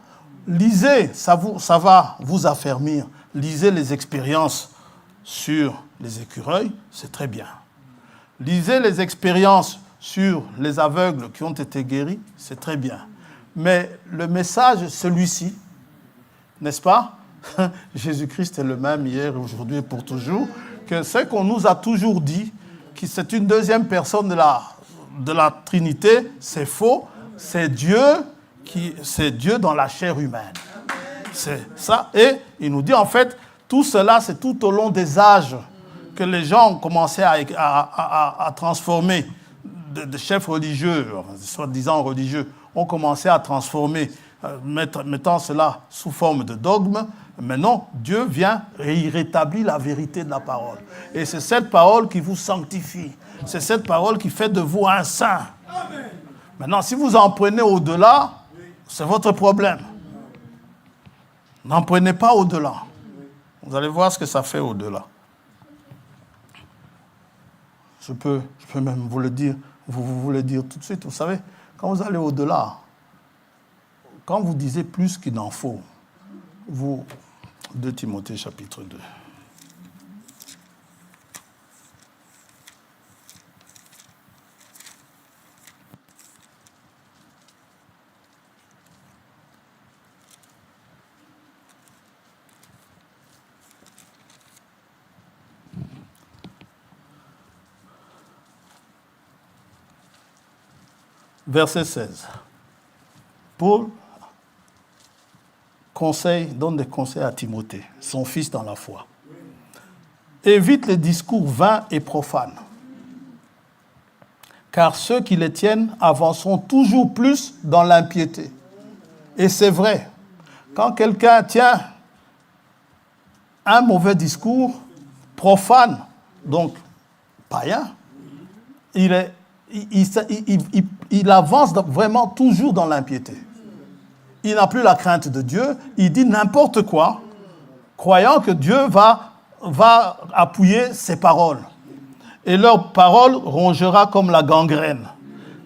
Lisez, ça va vous affermir. Lisez les expériences sur les écureuils, c'est très bien. Lisez les expériences sur les aveugles qui ont été guéris, c'est très bien. Mais le message, celui-ci, n'est-ce pas? Jésus-Christ est le même hier, aujourd'hui et pour toujours, que ce qu'on nous a toujours dit, c'est une deuxième personne de la Trinité, c'est faux. C'est Dieu dans la chair humaine. C'est ça. Et il nous dit en fait, tout cela, c'est tout au long des âges que les gens ont commencé à transformer de chefs religieux, soi-disant religieux, ont commencé à transformer, mettant cela sous forme de dogme. Maintenant, Dieu vient et il rétablit la vérité de la parole. Et c'est cette parole qui vous sanctifie. C'est cette parole qui fait de vous un saint. Maintenant, si vous en prenez au-delà, c'est votre problème. N'en prenez pas au-delà. Vous allez voir ce que ça fait au-delà. Je peux même vous le dire, vous le dire tout de suite. Vous savez, quand vous allez au-delà, quand vous disiez plus qu'il n'en faut, 2 Timothée chapitre 2. Verset 16. Paul donne des conseils à Timothée, son fils dans la foi. Évite les discours vains et profanes, car ceux qui les tiennent avanceront toujours plus dans l'impiété. Et c'est vrai, quand quelqu'un tient un mauvais discours profane, donc païen, il avance vraiment toujours dans l'impiété. Il n'a plus la crainte de Dieu, il dit n'importe quoi, croyant que Dieu va appuyer ses paroles. Et leur parole rongera comme la gangrène.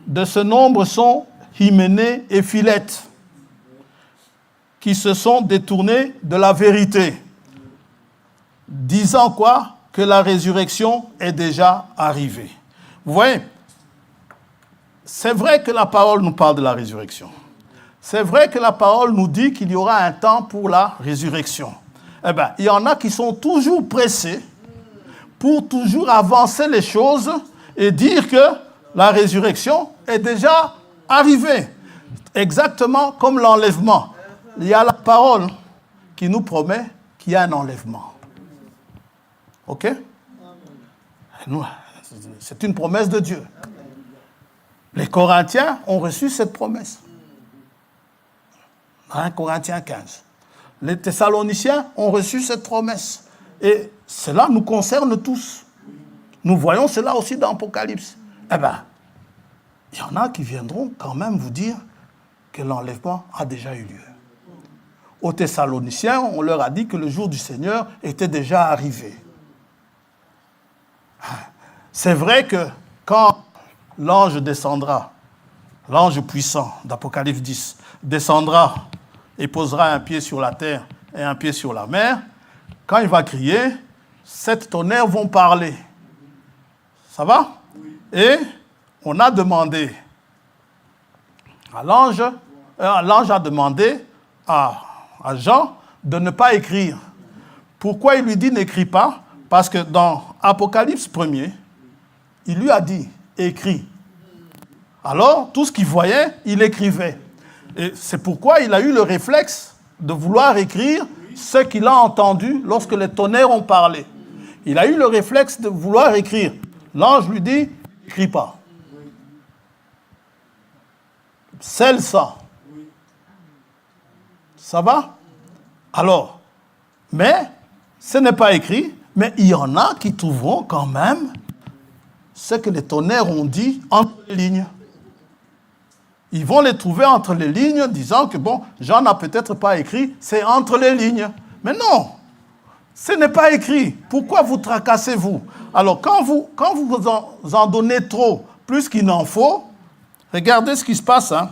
De ce nombre sont Hyménée et Philette, qui se sont détournés de la vérité, disant quoi? Que la résurrection est déjà arrivée. Vous voyez, c'est vrai que la parole nous parle de la résurrection. C'est vrai que la parole nous dit qu'il y aura un temps pour la résurrection. Eh bien, il y en a qui sont toujours pressés pour toujours avancer les choses et dire que la résurrection est déjà arrivée. Exactement comme l'enlèvement. Il y a la parole qui nous promet qu'il y a un enlèvement. OK? C'est une promesse de Dieu. Les Corinthiens ont reçu cette promesse. 1 Corinthiens 15. Les Thessaloniciens ont reçu cette promesse. Et cela nous concerne tous. Nous voyons cela aussi dans l'Apocalypse. Eh bien, il y en a qui viendront quand même vous dire que l'enlèvement a déjà eu lieu. Aux Thessaloniciens, on leur a dit que le jour du Seigneur était déjà arrivé. C'est vrai que quand l'ange descendra, l'ange puissant d'Apocalypse 10, descendra et posera un pied sur la terre et un pied sur la mer, quand il va crier, 7 tonnerres vont parler. Ça va? Et on a demandé à l'ange a demandé à Jean de ne pas écrire. Pourquoi il lui dit n'écris pas? Parce que dans Apocalypse 1er, il lui a dit écris. Alors, tout ce qu'il voyait, il écrivait. Et c'est pourquoi il a eu le réflexe de vouloir écrire ce qu'il a entendu lorsque les tonnerres ont parlé. Il a eu le réflexe de vouloir écrire. L'ange lui dit, n'écris pas. Scelle ça. Ça va? Alors, mais ce n'est pas écrit, mais il y en a qui trouveront quand même ce que les tonnerres ont dit entre les lignes. Ils vont les trouver entre les lignes, disant que, bon, Jean n'a peut-être pas écrit, c'est entre les lignes. Mais non, ce n'est pas écrit. Pourquoi vous tracassez-vous? Alors, quand vous en donnez trop, plus qu'il n'en faut, regardez ce qui se passe. Hein,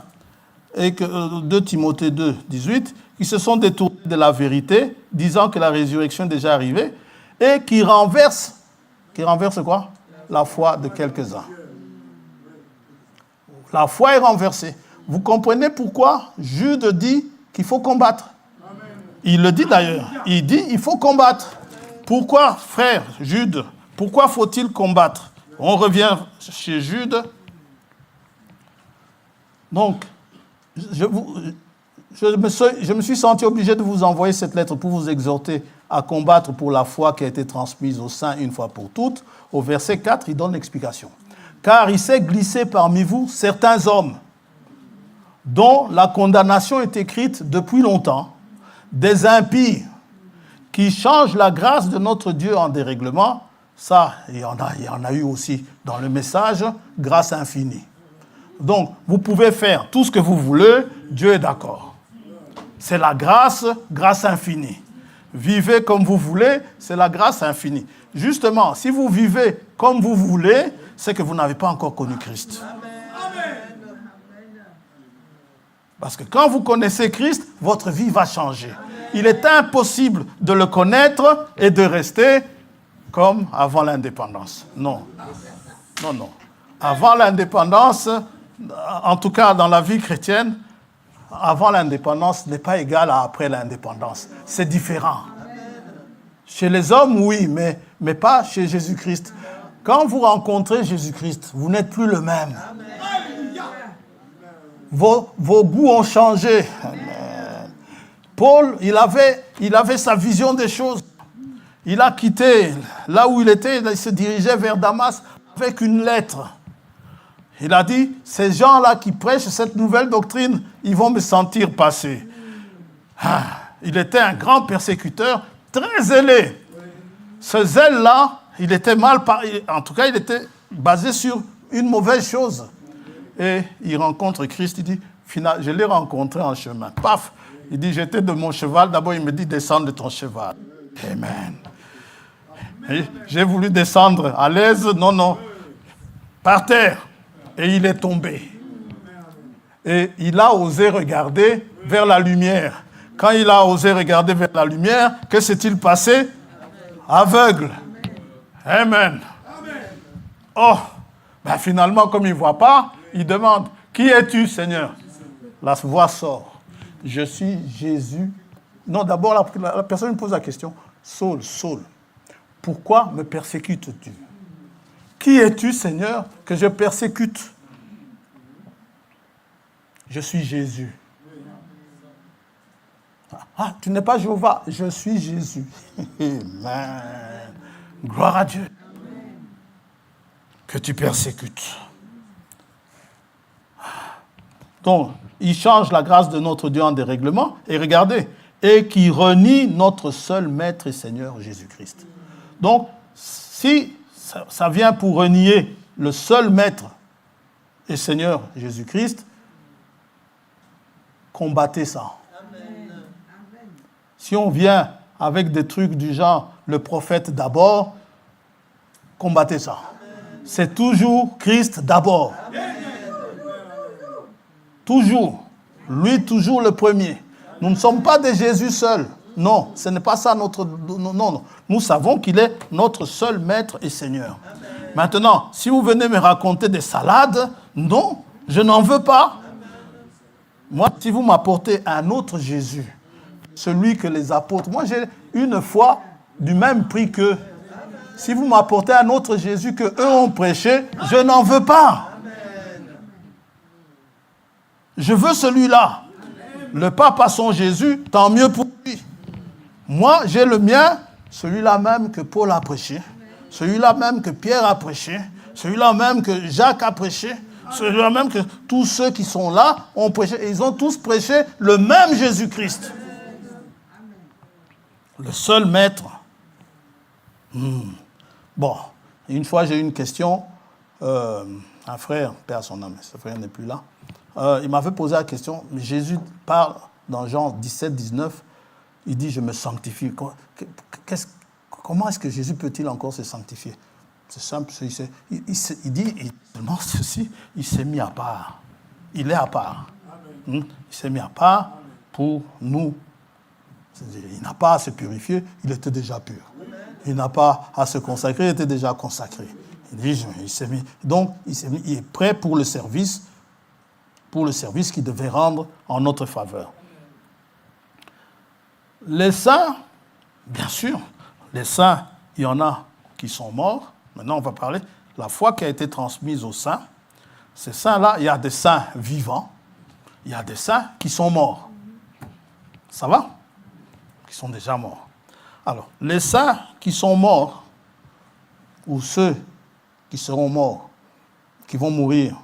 et que 2 Timothée 2, 18, qui se sont détournés de la vérité, disant que la résurrection est déjà arrivée, et qui renversent quoi? La foi de quelques-uns. La foi est renversée. Vous comprenez pourquoi Jude dit qu'il faut combattre? Il le dit d'ailleurs. Il dit il faut combattre. Pourquoi, frère Jude, pourquoi faut-il combattre? On revient chez Jude. Donc, je me suis senti obligé de vous envoyer cette lettre pour vous exhorter à combattre pour la foi qui a été transmise aux saints une fois pour toutes. Au verset 4, il donne l'explication. Car il s'est glissé parmi vous certains hommes dont la condamnation est écrite depuis longtemps, des impies qui changent la grâce de notre Dieu en dérèglement. Ça, il y en a eu aussi dans le message, grâce infinie. Donc, vous pouvez faire tout ce que vous voulez, Dieu est d'accord. C'est la grâce infinie. Vivez comme vous voulez, c'est la grâce infinie. Justement, si vous vivez comme vous voulez, c'est que vous n'avez pas encore connu Christ. Amen. Parce que quand vous connaissez Christ, votre vie va changer. Il est impossible de le connaître et de rester comme avant l'indépendance. Non. Non, non. Avant l'indépendance, en tout cas dans la vie chrétienne, avant l'indépendance n'est pas égal à après l'indépendance. C'est différent. Chez les hommes, oui, mais pas chez Jésus-Christ. Quand vous rencontrez Jésus-Christ, vous n'êtes plus le même. Vos goûts ont changé. Paul, il avait sa vision des choses. Il a quitté là où il était, il se dirigeait vers Damas avec une lettre. Il a dit, ces gens-là qui prêchent cette nouvelle doctrine, ils vont me sentir passer. Il était un grand persécuteur, très zélé. Ce zèle-là, il était en tout cas, il était basé sur une mauvaise chose. Et il rencontre Christ, il dit, je l'ai rencontré en chemin. Paf, il dit, j'étais de mon cheval. D'abord, il me dit, descends de ton cheval. Amen. Et j'ai voulu descendre à l'aise, non, par terre. Et il est tombé. Et il a osé regarder vers la lumière. Quand il a osé regarder vers la lumière, que s'est-il passé? Aveugle. Amen. Oh, ben finalement, comme il ne voit pas, il demande, qui es-tu, Seigneur? La voix sort. Je suis Jésus. Non, d'abord, la personne me pose la question. Saul, pourquoi me persécutes-tu? Qui es-tu, Seigneur, que je persécute? Je suis Jésus. Ah, tu n'es pas Jéhovah, je suis Jésus. Amen. Gloire à Dieu. Que tu persécutes. Donc, il change la grâce de notre Dieu en dérèglement. Et regardez, et qui renie notre seul Maître et Seigneur Jésus-Christ. Donc, si ça vient pour renier le seul Maître et Seigneur Jésus-Christ, combattez ça. Amen. Si on vient avec des trucs du genre le prophète d'abord, combattez ça. Amen. C'est toujours Christ d'abord. Amen. Toujours. Lui, toujours le premier. Nous ne sommes pas des Jésus seuls. Non, ce n'est pas ça notre... Non. Nous savons qu'il est notre seul Maître et Seigneur. Amen. Maintenant, si vous venez me raconter des salades, non, je n'en veux pas. Moi, si vous m'apportez un autre Jésus, celui que les apôtres... Moi, j'ai une foi du même prix qu'eux. Si vous m'apportez un autre Jésus que eux ont prêché, je n'en veux pas. Je veux celui-là. Le pape a son Jésus, tant mieux pour lui. Moi, j'ai le mien, celui-là même que Paul a prêché, celui-là même que Pierre a prêché, celui-là même que Jacques a prêché, celui-là même que tous ceux qui sont là ont prêché. Et ils ont tous prêché le même Jésus-Christ. Le seul Maître. Bon, une fois j'ai eu une question, un frère, paix à son âme, ce frère n'est plus là, il m'avait posé la question, Jésus parle dans Jean 17, 19, il dit, je me sanctifie. Comment est-ce que Jésus peut-il encore se sanctifier? C'est simple, il dit, seulement ceci, il s'est mis à part. Il est à part. Il s'est mis à part pour nous. Il n'a pas à se purifier, il était déjà pur. Il n'a pas à se consacrer, il était déjà consacré. Il dit, il s'est mis. Donc, il est prêt pour le service qu'il devait rendre en notre faveur. Les saints, bien sûr, les saints, il y en a qui sont morts. Maintenant, on va parler la foi qui a été transmise aux saints, ces saints-là, il y a des saints vivants, il y a des saints qui sont morts. Ça va? Qui sont déjà morts. Alors, les saints qui sont morts, ou ceux qui seront morts, qui vont mourir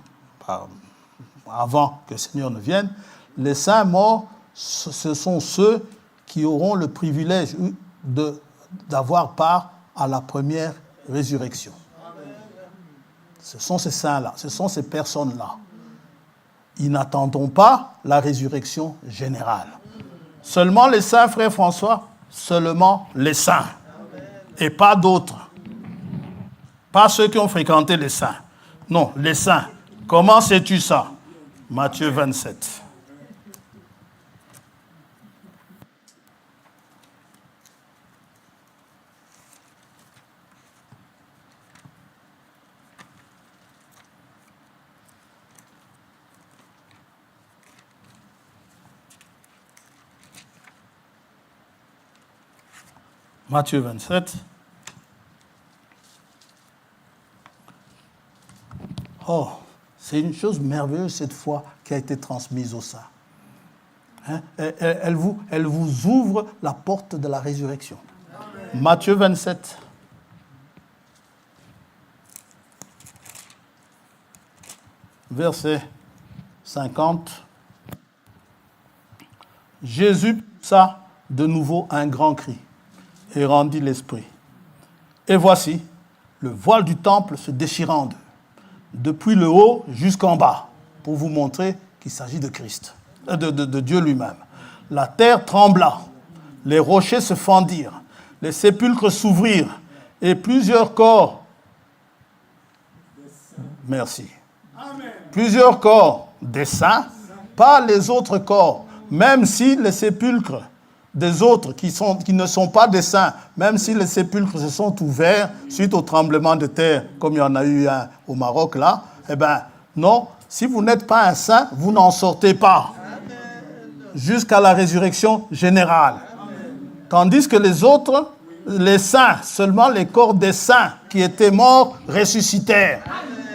avant que le Seigneur ne vienne, les saints morts, ce sont ceux qui auront le privilège d'avoir part à la première résurrection. Ce sont ces saints-là, ce sont ces personnes-là. Ils n'attendront pas la résurrection générale. Seulement les saints, frère François, seulement les saints. Et pas d'autres. Pas ceux qui ont fréquenté les saints. Non, les saints. Comment sais-tu ça? Matthieu 27. Matthieu 27. Oh, c'est une chose merveilleuse cette foi qui a été transmise aux saints. Hein? Elle vous ouvre la porte de la résurrection. Amen. Matthieu 27. Verset 50. Jésus poussa de nouveau un grand cri et rendit l'esprit. Et voici, le voile du temple se déchira en deux, depuis le haut jusqu'en bas, pour vous montrer qu'il s'agit de Christ, de Dieu lui-même. La terre trembla, les rochers se fendirent, les sépulcres s'ouvrirent, et plusieurs corps, merci, plusieurs corps des saints, pas les autres corps, même si les sépulcres des autres qui ne sont pas des saints, même si les sépulcres se sont ouverts suite au tremblement de terre, comme il y en a eu un au Maroc là, eh bien, non, si vous n'êtes pas un saint, vous n'en sortez pas jusqu'à la résurrection générale. Tandis que les autres, les saints, seulement les corps des saints qui étaient morts ressuscitèrent.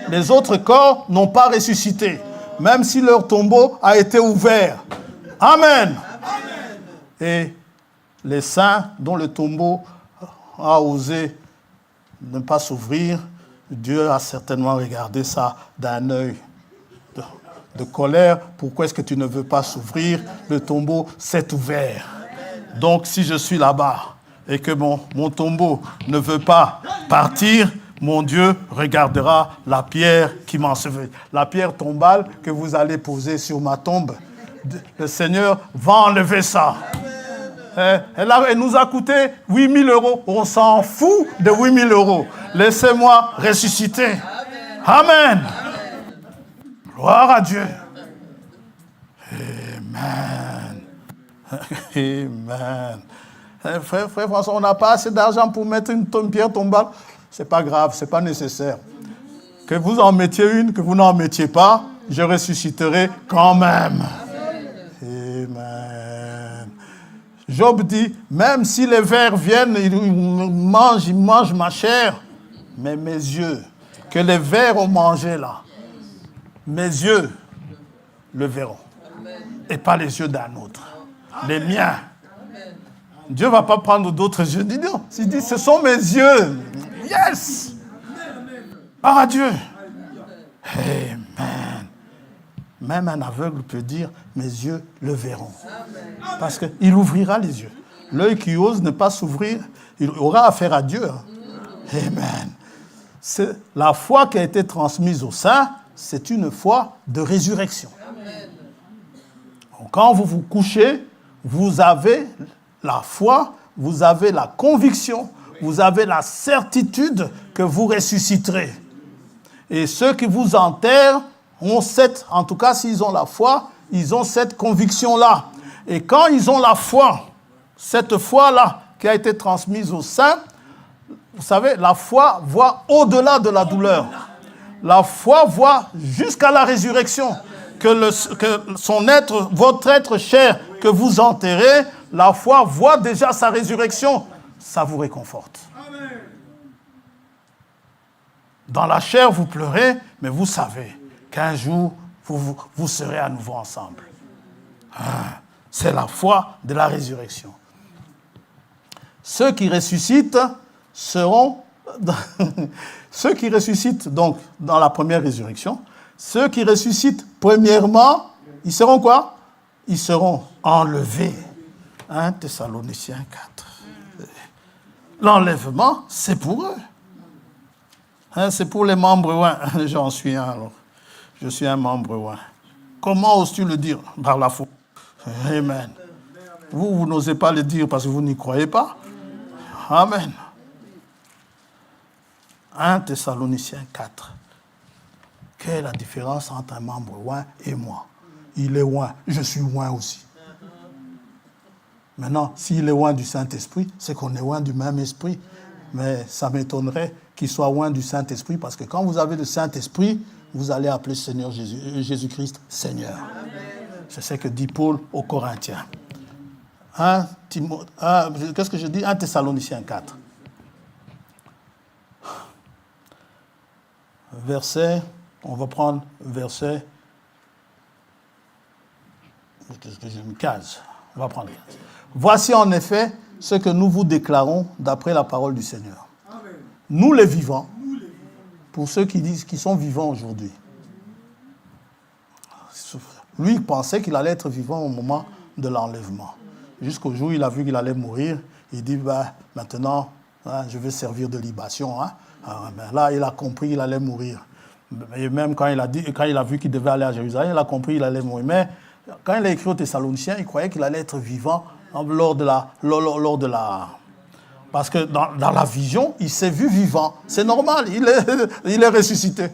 Les autres corps n'ont pas ressuscité, même si leur tombeau a été ouvert. Amen. Et les saints dont le tombeau a osé ne pas s'ouvrir, Dieu a certainement regardé ça d'un œil de colère. Pourquoi est-ce que tu ne veux pas s'ouvrir? Le tombeau s'est ouvert. Donc si je suis là-bas et que mon tombeau ne veut pas partir, mon Dieu regardera la pierre qui m'ensevelit. La pierre tombale que vous allez poser sur ma tombe. Le Seigneur va enlever ça. Elle nous a coûté 8 000 €. On s'en fout de 8 000 €. Laissez-moi ressusciter. Amen. Gloire à Dieu. Amen. Amen. Frère François, on n'a pas assez d'argent pour mettre une pierre tombale. C'est pas grave, c'est pas nécessaire. Que vous en mettiez une, que vous n'en mettiez pas, je ressusciterai quand même. Amen. Job dit, même si les vers viennent, ils mangent ma chair, mais mes yeux, que les vers ont mangé là, mes yeux le verront. Et pas les yeux d'un autre. Les miens. Dieu ne va pas prendre d'autres yeux. Il dit, ce sont mes yeux. Yes! Ah, Dieu. Amen. Même un aveugle peut dire, mes yeux le verront. Parce qu'il ouvrira les yeux. L'œil qui ose ne pas s'ouvrir, il aura affaire à Dieu. Amen. C'est la foi qui a été transmise aux saints, c'est une foi de résurrection. Donc, quand vous vous couchez, vous avez la foi, vous avez la conviction, vous avez la certitude que vous ressusciterez. Et ceux qui vous enterrent ont en tout cas s'ils ont la foi, ils ont cette conviction-là. Et quand ils ont la foi, cette foi-là qui a été transmise aux saints, vous savez, la foi voit au-delà de la douleur. La foi voit jusqu'à la résurrection. Que son être, votre être cher que vous enterrez, la foi voit déjà sa résurrection. Ça vous réconforte. Dans la chair, vous pleurez, mais vous savez qu'un jour, vous serez à nouveau ensemble. C'est la foi de la résurrection. Ceux qui ressuscitent seront... ceux qui ressuscitent donc dans la première résurrection, ceux qui ressuscitent premièrement, ils seront quoi? Ils seront enlevés. 1 Thessaloniciens 4. L'enlèvement, c'est pour eux. C'est pour les membres ouins. J'en suis un alors. Je suis un membre ouin. Comment oses-tu le dire? Par la foi. Amen. Vous n'osez pas le dire parce que vous n'y croyez pas. Amen. 1 Thessaloniciens 4. Quelle est la différence entre un membre ouin et moi? Il est ouin, je suis ouin aussi. Maintenant, s'il est ouin du Saint-Esprit, c'est qu'on est ouin du même esprit. Mais ça m'étonnerait qu'il soit ouin du Saint-Esprit parce que quand vous avez le Saint-Esprit, vous allez appeler Seigneur Jésus-Christ Seigneur. C'est ce que dit Paul aux Corinthiens. Qu'est-ce que je dis? 1 Thessaloniciens 4. Verset, on va prendre verset 15. On va prendre 15. Voici en effet ce que nous vous déclarons d'après la parole du Seigneur. Nous les vivants, pour ceux qui disent qu'ils sont vivants aujourd'hui. Lui, il pensait qu'il allait être vivant au moment de l'enlèvement. Jusqu'au jour où il a vu qu'il allait mourir, il dit, maintenant, je vais servir de libation. Là, il a compris qu'il allait mourir. Et même quand il a vu qu'il devait aller à Jérusalem, il a compris qu'il allait mourir. Mais quand il a écrit aux Thessaloniciens, il croyait qu'il allait être vivant lors de la... Parce que dans la vision, il s'est vu vivant. C'est normal, il est ressuscité.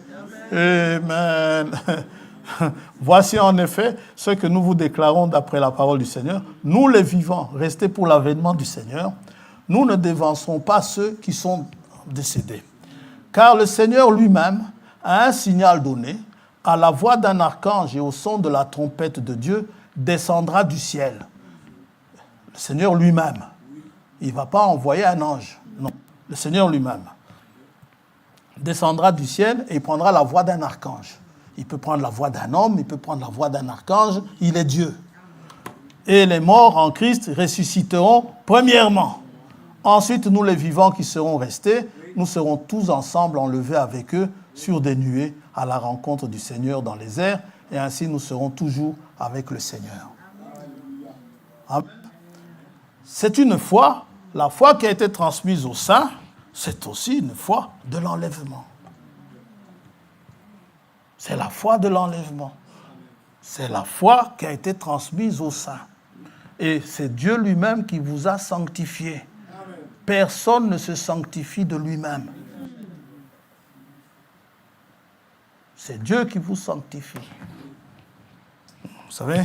Amen. Voici en effet ce que nous vous déclarons d'après la parole du Seigneur. Nous les vivants, restés pour l'avènement du Seigneur, nous ne dévancerons pas ceux qui sont décédés. Car le Seigneur lui-même a un signal donné, à la voix d'un archange et au son de la trompette de Dieu, descendra du ciel. Le Seigneur lui-même. Il ne va pas envoyer un ange. Non, le Seigneur lui-même descendra du ciel et il prendra la voix d'un archange. Il peut prendre la voix d'un homme, il peut prendre la voix d'un archange, il est Dieu. Et les morts en Christ ressusciteront premièrement. Ensuite, nous les vivants qui serons restés, nous serons tous ensemble enlevés avec eux sur des nuées à la rencontre du Seigneur dans les airs, et ainsi nous serons toujours avec le Seigneur. Amen. C'est une foi, la foi qui a été transmise aux saints, c'est aussi une foi de l'enlèvement. C'est la foi de l'enlèvement. C'est la foi qui a été transmise aux saints. Et c'est Dieu lui-même qui vous a sanctifié. Personne ne se sanctifie de lui-même. C'est Dieu qui vous sanctifie. Vous savez,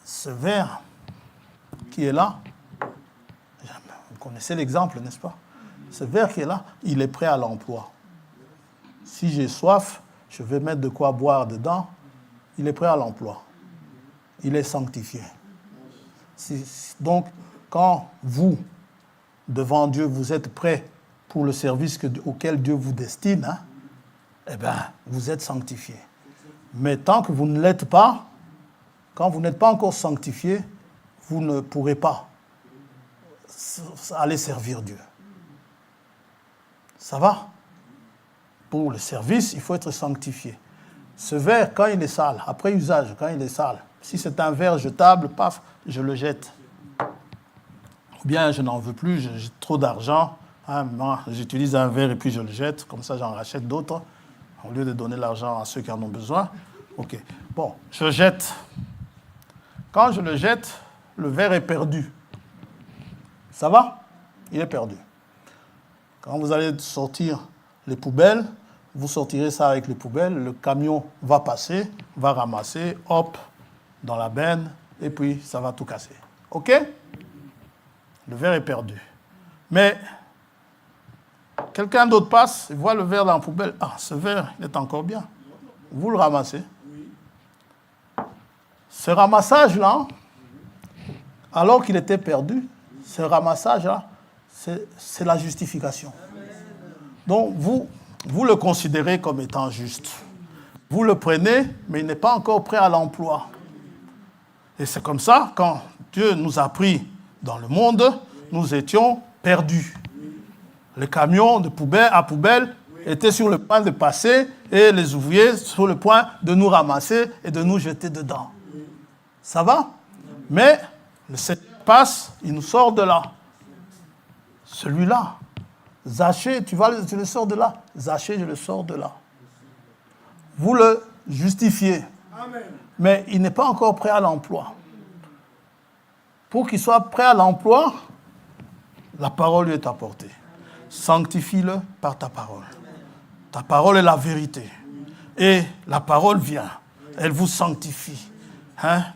ce verre qui est là, vous connaissez l'exemple, n'est-ce pas? Ce verre qui est là, il est prêt à l'emploi. Si j'ai soif, je vais mettre de quoi boire dedans, il est prêt à l'emploi. Il est sanctifié. Donc, quand vous, devant Dieu, vous êtes prêt pour le service auquel Dieu vous destine, eh bien, vous êtes sanctifié. Mais tant que vous ne l'êtes pas, quand vous n'êtes pas encore sanctifié, vous ne pourrez pas aller servir Dieu. Ça va? Pour le service, il faut être sanctifié. Ce verre, quand il est sale, après usage, quand il est sale, si c'est un verre jetable, paf, je le jette. Ou bien je n'en veux plus, j'ai trop d'argent, j'utilise un verre et puis je le jette, comme ça j'en rachète d'autres, au lieu de donner l'argent à ceux qui en ont besoin. Ok, bon, je jette. Quand je le jette, le verre est perdu. Ça va? Il est perdu. Quand vous allez sortir les poubelles, vous sortirez ça avec les poubelles, le camion va passer, va ramasser, hop, dans la benne, et puis ça va tout casser. OK? Le verre est perdu. Mais quelqu'un d'autre passe, il voit le verre dans la poubelle. Ah, ce verre, il est encore bien. Vous le ramassez. Ce ramassage-là, alors qu'il était perdu, ce ramassage-là, c'est la justification. Donc vous, vous le considérez comme étant juste. Vous le prenez, mais il n'est pas encore prêt à l'emploi. Et c'est comme ça, quand Dieu nous a pris dans le monde, nous étions perdus. Le camion de poubelle à poubelle était sur le point de passer et les ouvriers sur le point de nous ramasser et de nous jeter dedans. Ça va? Mais le Seigneur passe, il nous sort de là. Celui-là, Zachée, tu le sors de là. Zachée, je le sors de là. Vous le justifiez. Amen. Mais il n'est pas encore prêt à l'emploi. Pour qu'il soit prêt à l'emploi, la parole lui est apportée. Sanctifie-le par ta parole. Ta parole est la vérité. Et la parole vient. Elle vous sanctifie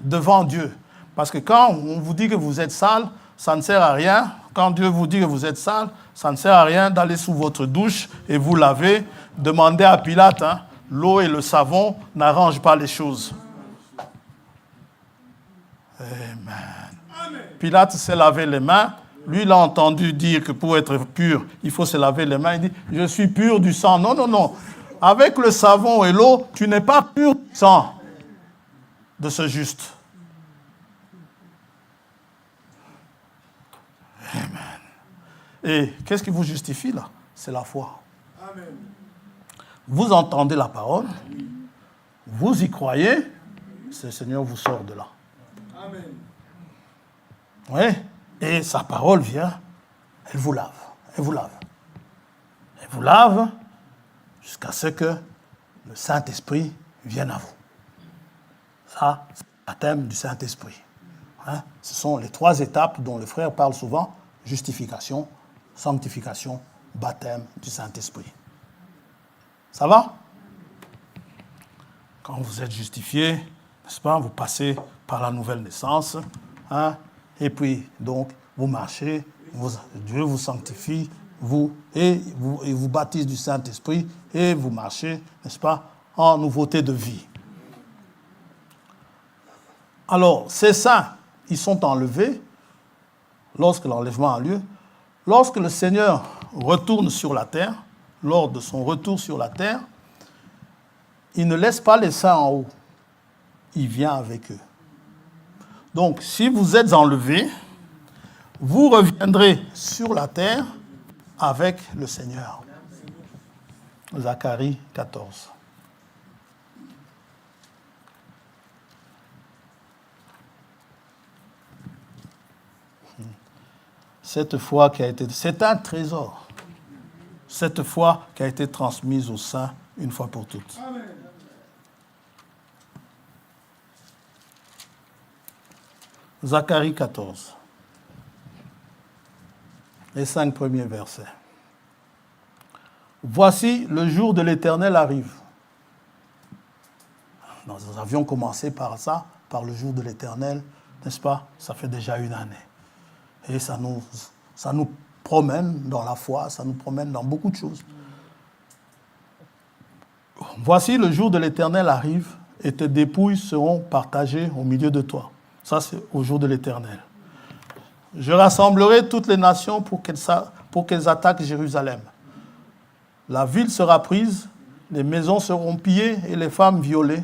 devant Dieu. Parce que quand on vous dit que vous êtes sale, ça ne sert à rien. Quand Dieu vous dit que vous êtes sale, ça ne sert à rien d'aller sous votre douche et vous laver. Demandez à Pilate, l'eau et le savon n'arrangent pas les choses. Amen. Pilate s'est lavé les mains. Lui, il a entendu dire que pour être pur, il faut se laver les mains. Il dit, je suis pur du sang. Non, non, non. Avec le savon et l'eau, tu n'es pas pur du sang de ce juste. Amen. Et qu'est-ce qui vous justifie là? C'est la foi. Amen. Vous entendez la parole, vous y croyez, le Seigneur vous sort de là. Amen. Oui, et sa parole vient, elle vous lave, elle vous lave. Elle vous lave jusqu'à ce que le Saint-Esprit vienne à vous. Ça, c'est le baptême du Saint-Esprit. Ce sont les 3 étapes dont le frère parle souvent, justification, sanctification, baptême du Saint-Esprit. Ça va? Quand vous êtes justifié, n'est-ce pas, vous passez par la nouvelle naissance, et puis donc vous marchez, Dieu vous sanctifie, et vous baptise du Saint-Esprit, et vous marchez, n'est-ce pas, en nouveauté de vie. Alors, ces saints, ils sont enlevés lorsque l'enlèvement a lieu. Lorsque le Seigneur retourne sur la terre, lors de son retour sur la terre, il ne laisse pas les saints en haut. Il vient avec eux. Donc, si vous êtes enlevés, vous reviendrez sur la terre avec le Seigneur. Zacharie 14. Cette foi qui a été... C'est un trésor. Cette foi qui a été transmise aux saints une fois pour toutes. Amen. Zacharie 14. Les 5 premiers versets. Voici, le jour de l'Éternel arrive. Nous avions commencé par ça, par le jour de l'Éternel, n'est-ce pas? Ça fait déjà 1 année. Et ça nous promène dans la foi, ça nous promène dans beaucoup de choses. Voici, le jour de l'Éternel arrive, et tes dépouilles seront partagées au milieu de toi. Ça, c'est au jour de l'Éternel. Je rassemblerai toutes les nations pour qu'elles attaquent Jérusalem. La ville sera prise, les maisons seront pillées et les femmes violées.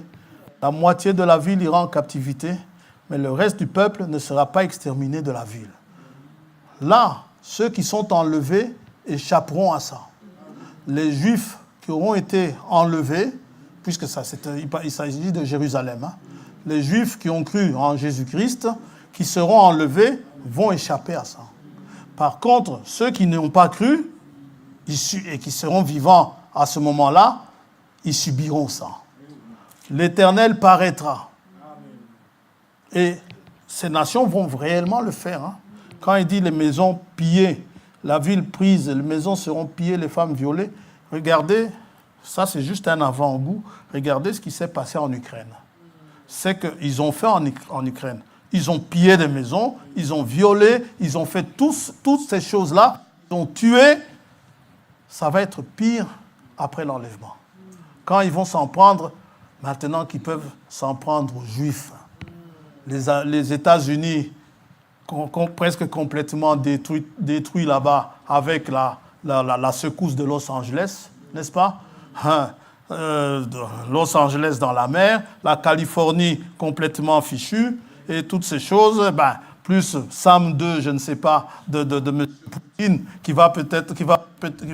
La moitié de la ville ira en captivité, mais le reste du peuple ne sera pas exterminé de la ville. Là, ceux qui sont enlevés échapperont à ça. Les Juifs qui auront été enlevés, puisque il s'agit de Jérusalem, les Juifs qui ont cru en Jésus-Christ, qui seront enlevés, vont échapper à ça. Par contre, ceux qui n'ont pas cru et qui seront vivants à ce moment-là, ils subiront ça. L'Éternel paraîtra. Et ces nations vont réellement le faire. Quand il dit les maisons pillées, la ville prise, les maisons seront pillées, les femmes violées, regardez, ça c'est juste un avant-goût, regardez ce qui s'est passé en Ukraine. C'est qu'ils ont fait en Ukraine. Ils ont pillé des maisons, ils ont violé, ils ont fait toutes ces choses-là, ils ont tué. Ça va être pire après l'enlèvement. Quand ils vont s'en prendre, maintenant qu'ils peuvent s'en prendre aux Juifs. Les États-Unis presque complètement détruits là-bas avec la secousse de Los Angeles. n'est-ce pas? Los Angeles dans la mer, la Californie complètement fichue, et toutes ces choses, plus Sam 2, je ne sais pas, de M. Poutine, qui va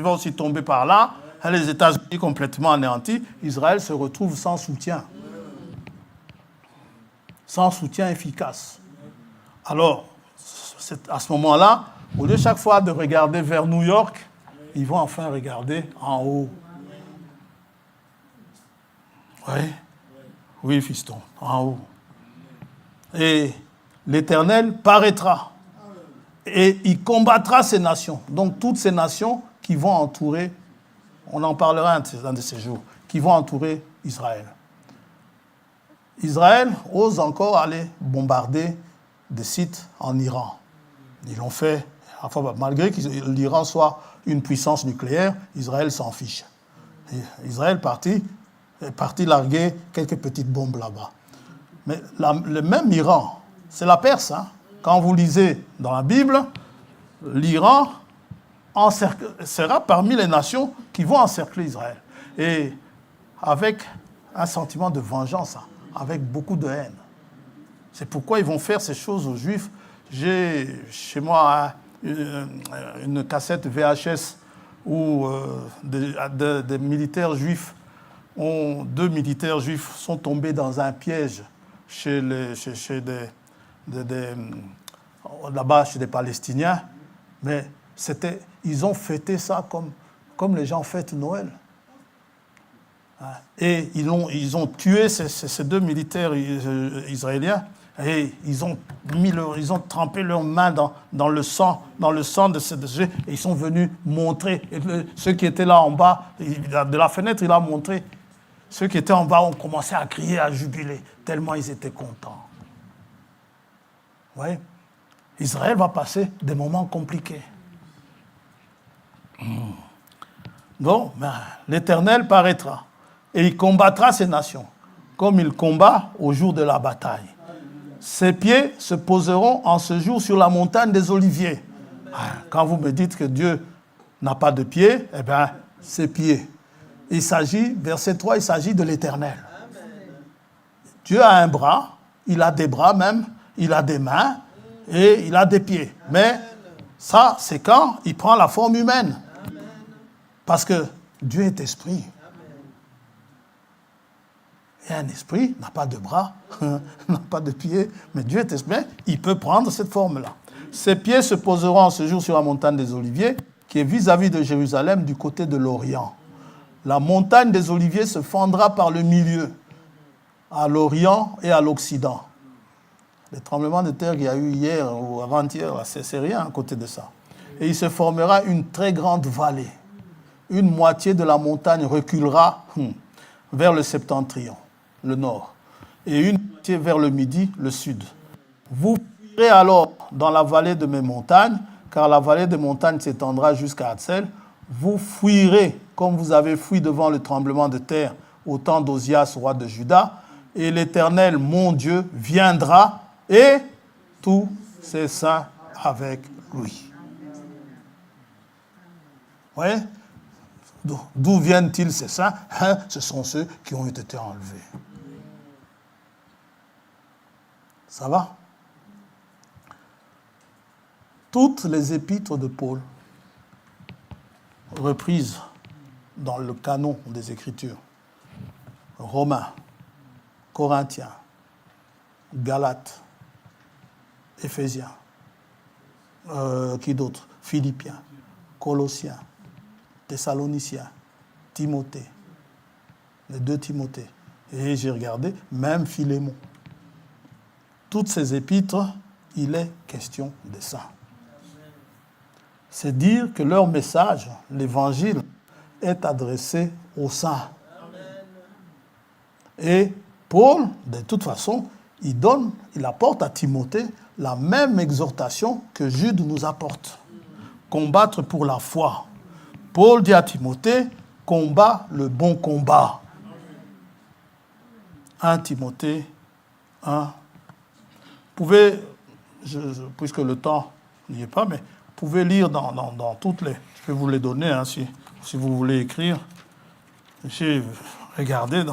aussi tomber par là, les États-Unis complètement anéantis, Israël se retrouve sans soutien efficace. Alors, à ce moment-là, au lieu chaque fois de regarder vers New York, ils vont enfin regarder en haut. Oui, oui, fiston, en haut. Et l'Éternel paraîtra et il combattra ces nations. Donc toutes ces nations qui vont entourer, on en parlera un de ces jours, qui vont entourer Israël. Israël ose encore aller bombarder des sites en Iran. Ils l'ont fait, enfin, malgré que l'Iran soit une puissance nucléaire, Israël s'en fiche. Israël est parti larguer quelques petites bombes là-bas. Mais le même Iran, c'est la Perse. Hein. Quand vous lisez dans la Bible, l'Iran sera parmi les nations qui vont encercler Israël. Et avec un sentiment de vengeance, hein, avec beaucoup de haine. C'est pourquoi ils vont faire ces choses aux Juifs. J'ai chez moi une cassette VHS où des militaires juifs, deux militaires juifs sont tombés dans un piège là-bas chez des Palestiniens, mais ils ont fêté ça comme les gens fêtent Noël. Et ils ont tué ces deux militaires israéliens et ils ont trempé leurs mains dans le sang de ces deux, et ils sont venus montrer. Et ceux qui étaient là en bas, de la fenêtre, il a montré. Ceux qui étaient en bas ont commencé à crier, à jubiler, tellement ils étaient contents. Vous voyez? Israël va passer des moments compliqués. Donc, l'Éternel paraîtra et il combattra ces nations, comme il combat au jour de la bataille. Ses pieds se poseront en ce jour sur la montagne des Oliviers. Quand vous me dites que Dieu n'a pas de pieds, eh bien, ses pieds. Il s'agit, verset 3, il s'agit de l'Éternel. Dieu a un bras, il a des bras même, il a des mains et il a des pieds. Mais ça, c'est quand il prend la forme humaine. Parce que Dieu est esprit. Et un esprit n'a pas de bras, n'a pas de pieds, mais Dieu est esprit, il peut prendre cette forme-là. Ses pieds se poseront en ce jour sur la montagne des Oliviers, qui est vis-à-vis de Jérusalem du côté de l'Orient. La montagne des Oliviers se fendra par le milieu, à l'Orient et à l'Occident. Les tremblements de terre qu'il y a eu hier ou avant-hier, c'est rien à côté de ça. Et il se formera une très grande vallée. Une moitié de la montagne reculera vers le septentrion, le nord, et une moitié vers le midi, le sud. Vous fuirez alors dans la vallée de mes montagnes, car la vallée des montagnes s'étendra jusqu'à Hatzel. Vous fuirez comme vous avez fui devant le tremblement de terre au temps d'Ozias, roi de Juda, et l'Éternel, mon Dieu, viendra, et tous ses saints avec lui. Vous voyez? D'où viennent-ils ces saints? Ce sont ceux qui ont été enlevés. Ça va? Toutes les épîtres de Paul, reprises dans le canon des Écritures, Romains, Corinthiens, Galates, Éphésiens, qui d'autre? Philippiens, Colossiens, Thessaloniciens, Timothée, les deux Timothées. Et j'ai regardé, même Philémon. Toutes ces épîtres, il est question des saints. C'est dire que leur message, l'évangile, est adressé aux saints. Et Paul, de toute façon, il apporte à Timothée la même exhortation que Jude nous apporte. Combattre pour la foi. Paul dit à Timothée, combat le bon combat. 1 Timothée 1. Vous pouvez, puisque le temps n'y est pas, mais vous pouvez lire dans toutes les... Je vais vous les donner, hein, si vous voulez écrire. J'ai regardé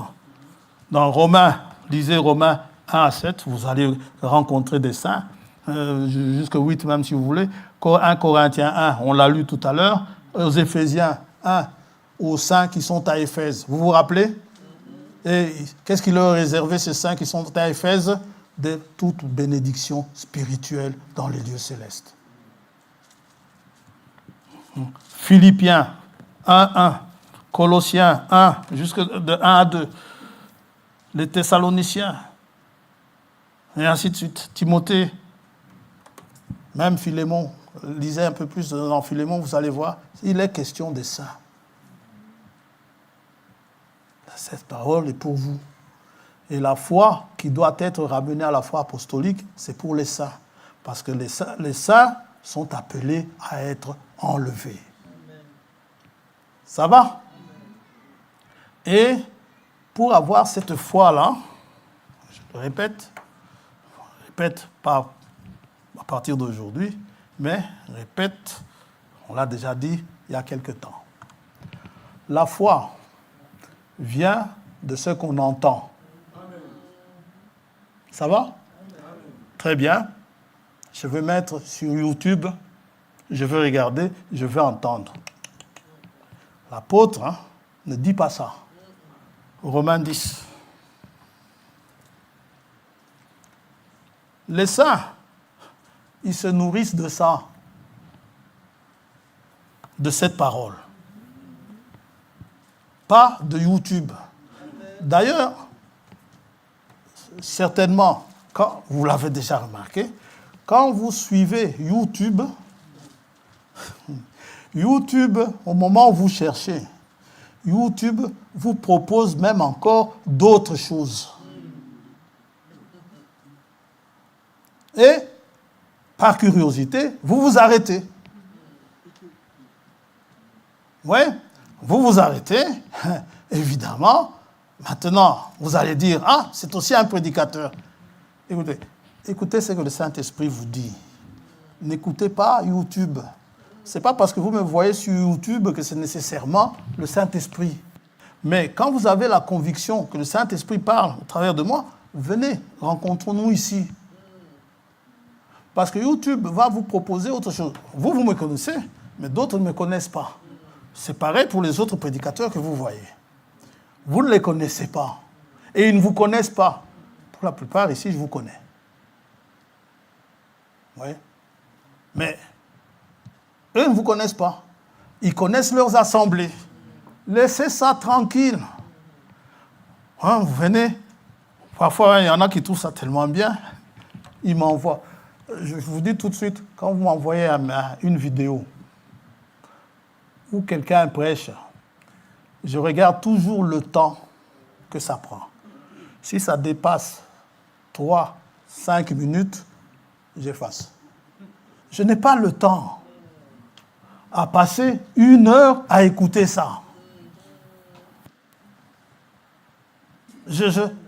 dans Romains, lisez Romains 1 à 7, vous allez rencontrer des saints, jusqu'au 8 même si vous voulez. 1 Corinthiens 1, on l'a lu tout à l'heure. Aux Éphésiens 1, aux saints qui sont à Éphèse. Vous vous rappelez? Et qu'est-ce qu'il leur a réservé, ces saints qui sont à Éphèse? De toute bénédiction spirituelle dans les lieux célestes. Philippiens 1, 1. Colossiens 1, jusque de 1 à 2. Les Thessaloniciens. Et ainsi de suite. Timothée. Même Philémon. Lisez un peu plus dans Philémon, vous allez voir. Il est question des saints. Cette parole est pour vous. Et la foi qui doit être ramenée à la foi apostolique, c'est pour les saints. Parce que les saints sont appelés à être enlevés. Ça va? Et pour avoir cette foi-là, je le répète pas à partir d'aujourd'hui, mais répète, on l'a déjà dit il y a quelque temps. La foi vient de ce qu'on entend. Ça va? Très bien. Je vais mettre sur YouTube, je veux regarder, je veux entendre. L'apôtre ne dit pas ça. Romains 10. Les saints, ils se nourrissent de ça, de cette parole. Pas de YouTube. D'ailleurs, certainement, quand vous l'avez déjà remarqué, quand vous suivez YouTube, au moment où vous cherchez, YouTube vous propose même encore d'autres choses. Et, par curiosité, vous vous arrêtez. Oui, vous vous arrêtez, évidemment. Maintenant, vous allez dire, ah, c'est aussi un prédicateur. Écoutez ce que le Saint-Esprit vous dit. N'écoutez pas YouTube. Ce n'est pas parce que vous me voyez sur YouTube que c'est nécessairement le Saint-Esprit. Mais quand vous avez la conviction que le Saint-Esprit parle au travers de moi, venez, rencontrons-nous ici. Parce que YouTube va vous proposer autre chose. Vous me connaissez, mais d'autres ne me connaissent pas. C'est pareil pour les autres prédicateurs que vous voyez. Vous ne les connaissez pas. Et ils ne vous connaissent pas. Pour la plupart, ici, je vous connais. Oui. Mais eux ne vous connaissent pas. Ils connaissent leurs assemblées. Laissez ça tranquille. Vous venez. Parfois, il y en a qui trouvent ça tellement bien. Ils m'envoient. Je vous dis tout de suite, quand vous m'envoyez une vidéo où quelqu'un prêche, je regarde toujours le temps que ça prend. Si ça dépasse 3-5 minutes, j'efface. Je n'ai pas le temps à passer 1 heure à écouter ça.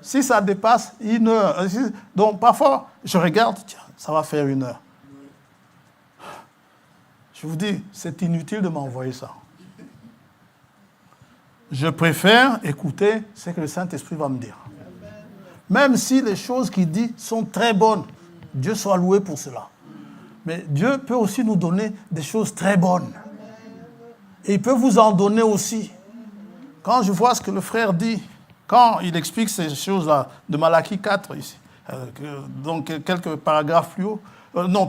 Si ça dépasse 1 heure, donc parfois, je regarde, tiens, ça va faire 1 heure. Je vous dis, c'est inutile de m'envoyer ça. Je préfère écouter ce que le Saint-Esprit va me dire. Même si les choses qu'il dit sont très bonnes, Dieu soit loué pour cela. Mais Dieu peut aussi nous donner des choses très bonnes. Et il peut vous en donner aussi. Quand je vois ce que le frère dit, quand il explique ces choses-là, de Malachie 4, ici, donc quelques paragraphes plus haut,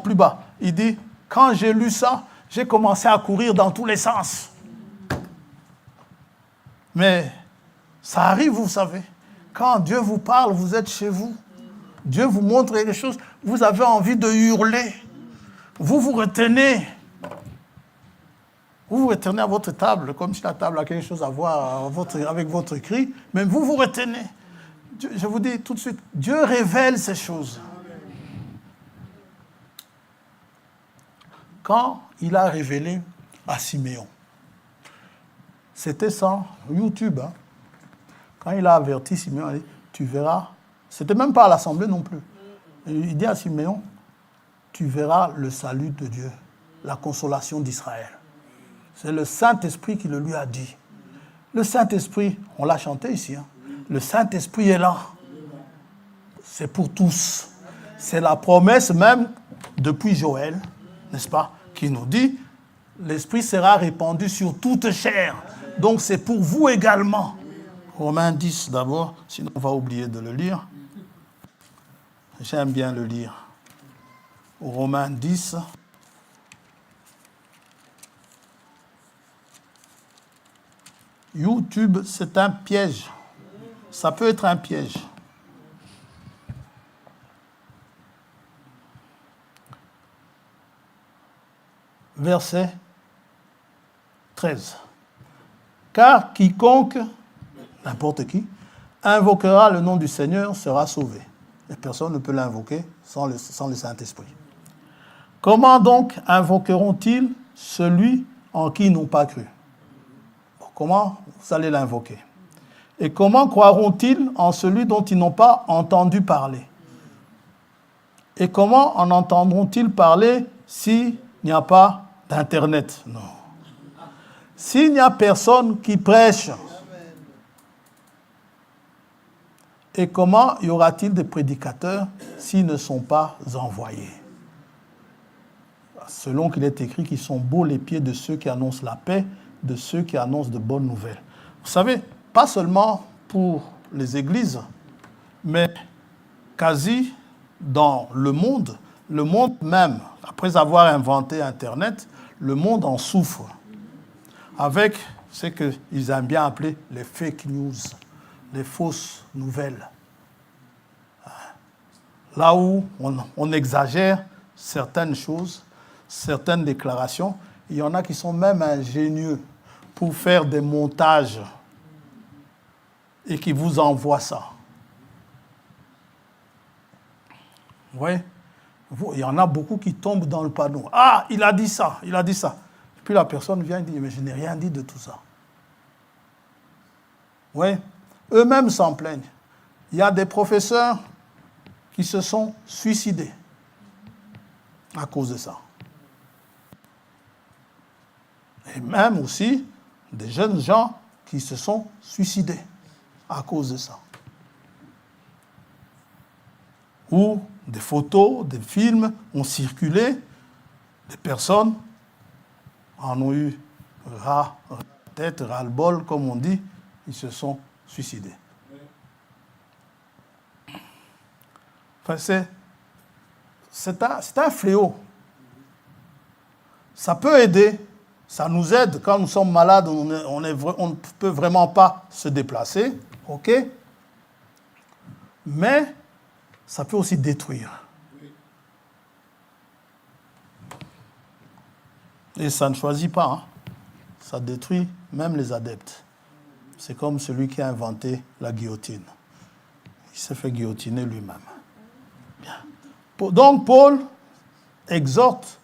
plus bas, il dit, quand j'ai lu ça, j'ai commencé à courir dans tous les sens. Mais ça arrive, vous savez. Quand Dieu vous parle, vous êtes chez vous. Dieu vous montre les choses, vous avez envie de hurler. Vous vous retenez. Vous vous retenez à votre table, comme si la table a quelque chose à voir avec votre cri, mais vous vous retenez. Je vous dis tout de suite, Dieu révèle ces choses. Quand il a révélé à Siméon, c'était sans YouTube. Quand il a averti Siméon, il dit, tu verras, c'était même pas à l'Assemblée non plus. Il dit à Siméon, tu verras le salut de Dieu, la consolation d'Israël. C'est le Saint-Esprit qui le lui a dit. Le Saint-Esprit, on l'a chanté ici, hein. Le Saint-Esprit est là. C'est pour tous. C'est la promesse même depuis Joël, n'est-ce pas, qui nous dit, l'Esprit sera répandu sur toute chair. Donc c'est pour vous également. Romains 10 d'abord, sinon on va oublier de le lire. J'aime bien le lire. Romains 10. YouTube, c'est un piège. Ça peut être un piège. Verset 13. Car quiconque, n'importe qui, invoquera le nom du Seigneur sera sauvé. Et personne ne peut l'invoquer sans le Saint-Esprit. Comment donc invoqueront-ils celui en qui ils n'ont pas cru? Comment vous allez l'invoquer? Et comment croiront-ils en celui dont ils n'ont pas entendu parler? Et comment en entendront-ils parler s'il n'y a pas d'Internet? Non. S'il n'y a personne qui prêche, et comment y aura-t-il des prédicateurs s'ils ne sont pas envoyés? Selon qu'il est écrit qu'ils sont beaux les pieds de ceux qui annoncent la paix, de ceux qui annoncent de bonnes nouvelles. Vous savez, pas seulement pour les églises, mais quasi dans le monde même, après avoir inventé Internet, le monde en souffre avec ce qu'ils aiment bien appeler les fake news, les fausses nouvelles. Là où on exagère certaines choses, certaines déclarations, il y en a qui sont même ingénieux pour faire des montages et qui vous envoient ça. Vous voyez? Il y en a beaucoup qui tombent dans le panneau. Ah, il a dit ça, il a dit ça. Et puis la personne vient et dit, mais je n'ai rien dit de tout ça. Vous voyez? Eux-mêmes s'en plaignent. Il y a des professeurs qui se sont suicidés à cause de ça. Et même aussi des jeunes gens qui se sont suicidés à cause de ça. Ou des photos, des films ont circulé, des personnes en ont eu ras-tête, ras-le-bol, comme on dit, ils se sont suicidés. Enfin, c'est un fléau. Ça peut aider, ça nous aide quand nous sommes malades, on ne peut vraiment pas se déplacer, ok? Mais ça peut aussi détruire. Et ça ne choisit pas, hein. Ça détruit même les adeptes. C'est comme celui qui a inventé la guillotine. Il s'est fait guillotiner lui-même. Bien. Donc Paul exhorte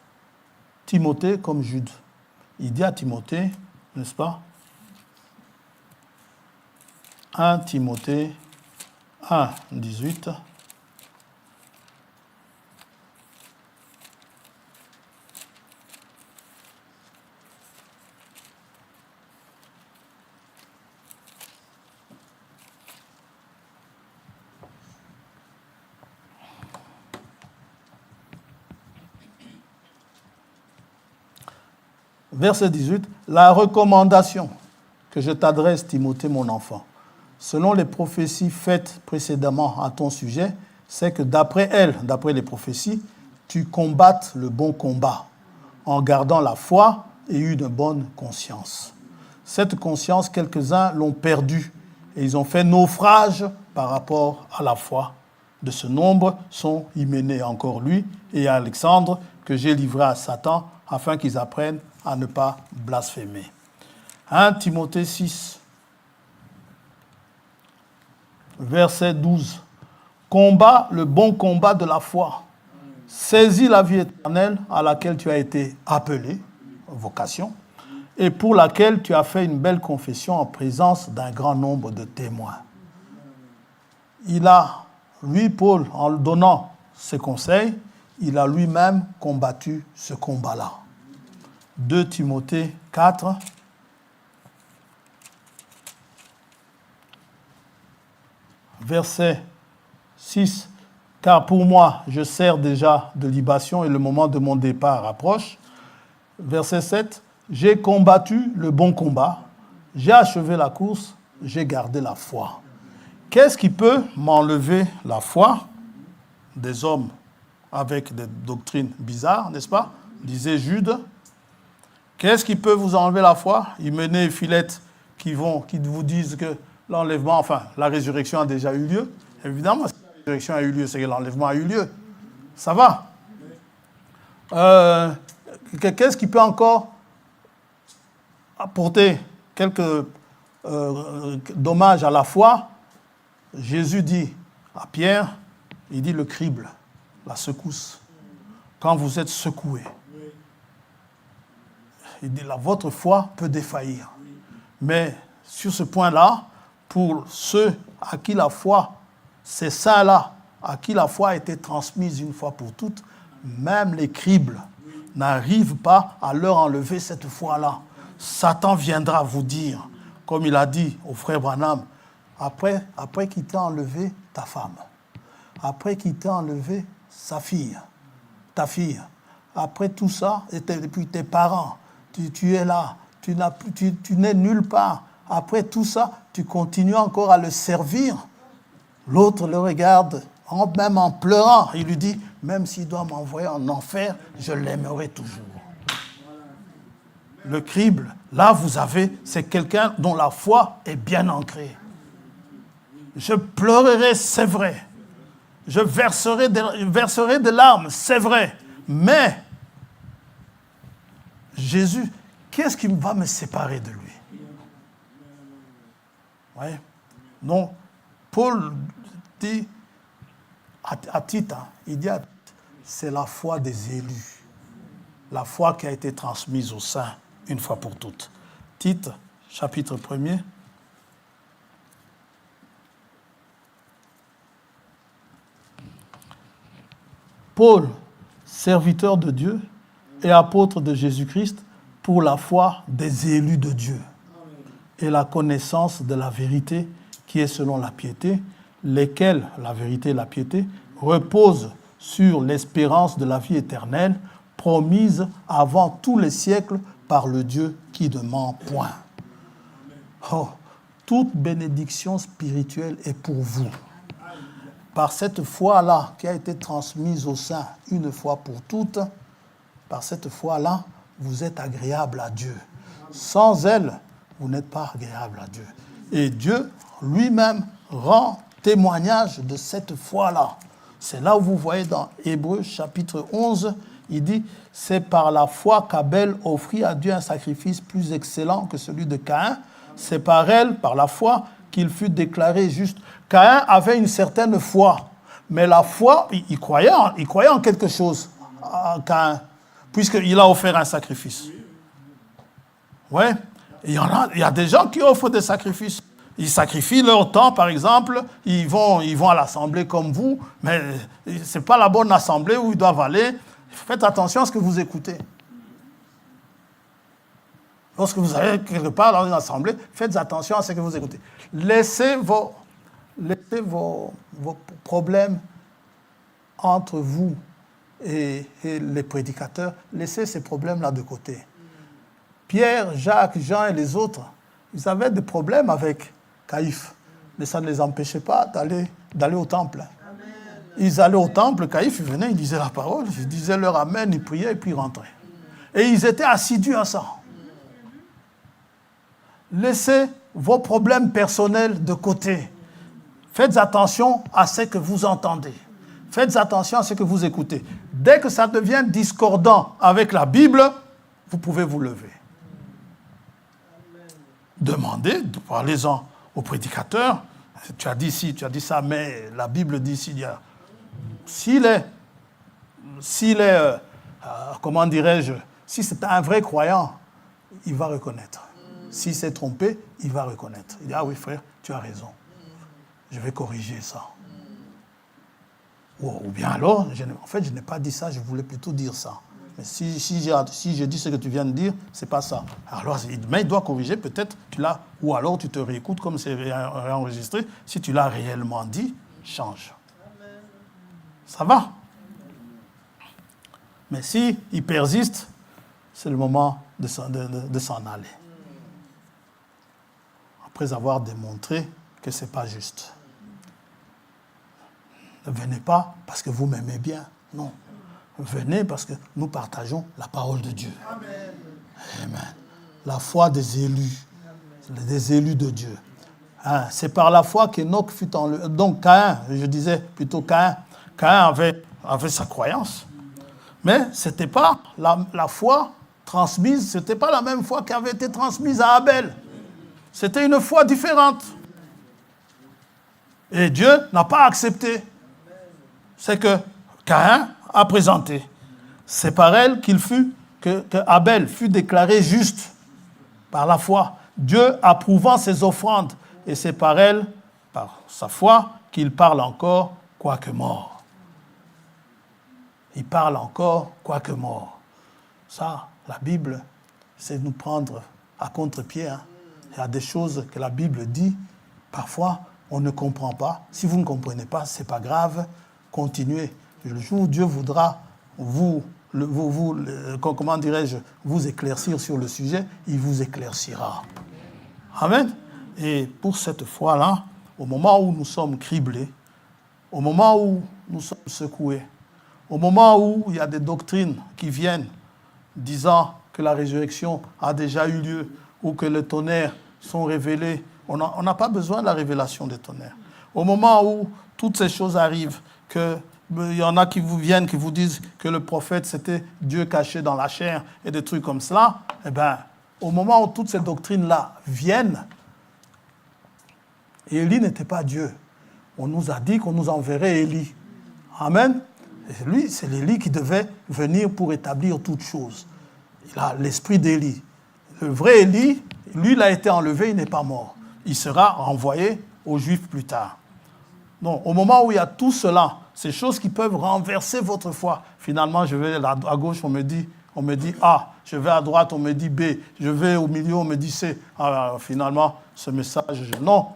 Timothée comme Jude. Il dit à Timothée, n'est-ce pas? 1 Timothée 1, 18. Verset 18, la recommandation que je t'adresse, Timothée, mon enfant, selon les prophéties faites précédemment à ton sujet, c'est que d'après les prophéties, tu combattes le bon combat, en gardant la foi et une bonne conscience. Cette conscience, quelques-uns l'ont perdue, et ils ont fait naufrage par rapport à la foi. De ce nombre sont Hyménée encore lui, et Alexandre, que j'ai livré à Satan, afin qu'ils apprennent à ne pas blasphémer. 1 Timothée 6, verset 12. Combat le bon combat de la foi. Saisis la vie éternelle à laquelle tu as été appelé, vocation, et pour laquelle tu as fait une belle confession en présence d'un grand nombre de témoins. Il a, lui, Paul, en donnant ses conseils, il a lui-même combattu ce combat-là. 2 Timothée 4, verset 6. Car pour moi, je sers déjà de libation et le moment de mon départ approche. Verset 7. J'ai combattu le bon combat, j'ai achevé la course, j'ai gardé la foi. Qu'est-ce qui peut m'enlever la foi? Des hommes avec des doctrines bizarres, n'est-ce pas? Disait Jude. Qu'est-ce qui peut vous enlever la foi? Hyménée et Philette qui vous disent que l'enlèvement, enfin, la résurrection a déjà eu lieu. Évidemment, si la résurrection a eu lieu, c'est que l'enlèvement a eu lieu. Ça va. Qu'est-ce qui peut encore apporter quelques dommages à la foi? Jésus dit à Pierre, il dit le crible, la secousse. Quand vous êtes secoué, il dit votre foi peut défaillir. Mais sur ce point-là, pour ceux à qui la foi, ces saints-là, à qui la foi a été transmise une fois pour toutes, même les cribles n'arrivent pas à leur enlever cette foi-là. Satan viendra vous dire, comme il a dit au frère Branham, après qu'il t'a enlevé ta femme, après qu'il t'a enlevé ta fille, après tout ça, et puis tes parents, tu es là, tu n'es nulle part. Après tout ça, tu continues encore à le servir. L'autre le regarde, même en pleurant. Il lui dit, même s'il doit m'envoyer en enfer, je l'aimerai toujours. Le crible, là vous avez, c'est quelqu'un dont la foi est bien ancrée. Je pleurerai, c'est vrai. Je verserai des larmes, c'est vrai. Mais Jésus, qu'est-ce qui va me séparer de lui? Ouais. Donc, Paul dit à Tite, il dit c'est la foi des élus. La foi qui a été transmise aux saints une fois pour toutes. Tite, chapitre 1er. Paul, serviteur de Dieu et apôtre de Jésus-Christ, pour la foi des élus de Dieu et la connaissance de la vérité qui est selon la piété, lesquels, la vérité et la piété, reposent sur l'espérance de la vie éternelle, promise avant tous les siècles par le Dieu qui ne ment point. Oh, toute bénédiction spirituelle est pour vous. Par cette foi-là qui a été transmise aux saints une fois pour toutes, par cette foi-là, vous êtes agréable à Dieu. Sans elle, vous n'êtes pas agréable à Dieu. Et Dieu lui-même rend témoignage de cette foi-là. C'est là où vous voyez dans Hébreux chapitre 11, il dit « C'est par la foi qu'Abel offrit à Dieu un sacrifice plus excellent que celui de Caïn. C'est par elle, par la foi, qu'il fut déclaré juste. » Caïn avait une certaine foi, mais la foi, il croyait en quelque chose, Caïn, puisqu'il a offert un sacrifice. Ouais. Il y a des gens qui offrent des sacrifices. Ils sacrifient leur temps, par exemple, ils vont à l'assemblée comme vous, mais ce n'est pas la bonne assemblée où ils doivent aller. Faites attention à ce que vous écoutez. Lorsque vous allez quelque part dans une assemblée, faites attention à ce que vous écoutez. Laissez vos problèmes entre vous et les prédicateurs. Laissez ces problèmes-là de côté. Pierre, Jacques, Jean et les autres, ils avaient des problèmes avec Caïphe, mais ça ne les empêchait pas d'aller au temple. Amen. Ils allaient au temple, Caïphe, il venait, il disait la parole, il disait leur amen, il priait et puis il rentrait. Et ils étaient assidus à ça. Laissez vos problèmes personnels de côté. Faites attention à ce que vous entendez. Faites attention à ce que vous écoutez. Dès que ça devient discordant avec la Bible, vous pouvez vous lever. Demandez, parlez-en au prédicateur. Tu as dit ci, tu as dit ça, mais la Bible dit ci. S'il est comment dirais-je, si c'est un vrai croyant, il va reconnaître. S'il s'est trompé, il va reconnaître. Il dit, ah oui frère, tu as raison. Je vais corriger ça. Ou bien alors, en fait, je n'ai pas dit ça, je voulais plutôt dire ça. mais si je dis ce que tu viens de dire, c'est pas ça. Alors, mais il doit corriger, peut-être tu l'as, ou alors tu te réécoutes comme c'est réenregistré. Si tu l'as réellement dit, change. Ça va? Mais si il persiste, c'est le moment de s'en aller. Après avoir démontré que ce n'est pas juste. Ne venez pas parce que vous m'aimez bien. Non. Venez parce que nous partageons la parole de Dieu. Amen. Amen. La foi des élus de Dieu. Hein, c'est par la foi qu'Enoch fut enlevé. Donc Caïn, je disais plutôt Caïn avait sa croyance. Mais ce n'était pas la foi transmise, ce n'était pas la même foi qui avait été transmise à Abel. C'était une foi différente. Et Dieu n'a pas accepté. C'est que Caïn a présenté. C'est par elle que Abel fut déclaré juste par la foi. Dieu approuvant ses offrandes. Et c'est par elle, par sa foi, qu'il parle encore, quoique mort. Il parle encore, quoique mort. Ça, la Bible, c'est nous prendre à contre-pied. Hein. Il y a des choses que la Bible dit, parfois, on ne comprend pas. Si vous ne comprenez pas, ce n'est pas grave, continuez. Le jour où Dieu voudra vous éclaircir sur le sujet, il vous éclaircira. Amen. Et pour cette fois-là, au moment où nous sommes criblés, au moment où nous sommes secoués, au moment où il y a des doctrines qui viennent disant que la résurrection a déjà eu lieu ou que les tonnerres sont révélés, on n'a pas besoin de la révélation des tonnerres. Au moment où toutes ces choses arrivent, qu'il y en a qui vous viennent, qui vous disent que le prophète c'était Dieu caché dans la chair et des trucs comme cela, eh bien, au moment où toutes ces doctrines-là viennent, Élie n'était pas Dieu. On nous a dit qu'on nous enverrait Élie. Amen. Et lui, c'est Élie qui devait venir pour établir toutes choses. Il a l'esprit d'Élie. Le vrai Élie, lui, il a été enlevé, il n'est pas mort. Il sera renvoyé aux Juifs plus tard. Donc, au moment où il y a tout cela, ces choses qui peuvent renverser votre foi, finalement, je vais à gauche, on me dit A. Je vais à droite, on me dit B. Je vais au milieu, on me dit C. Alors, finalement, ce message, non.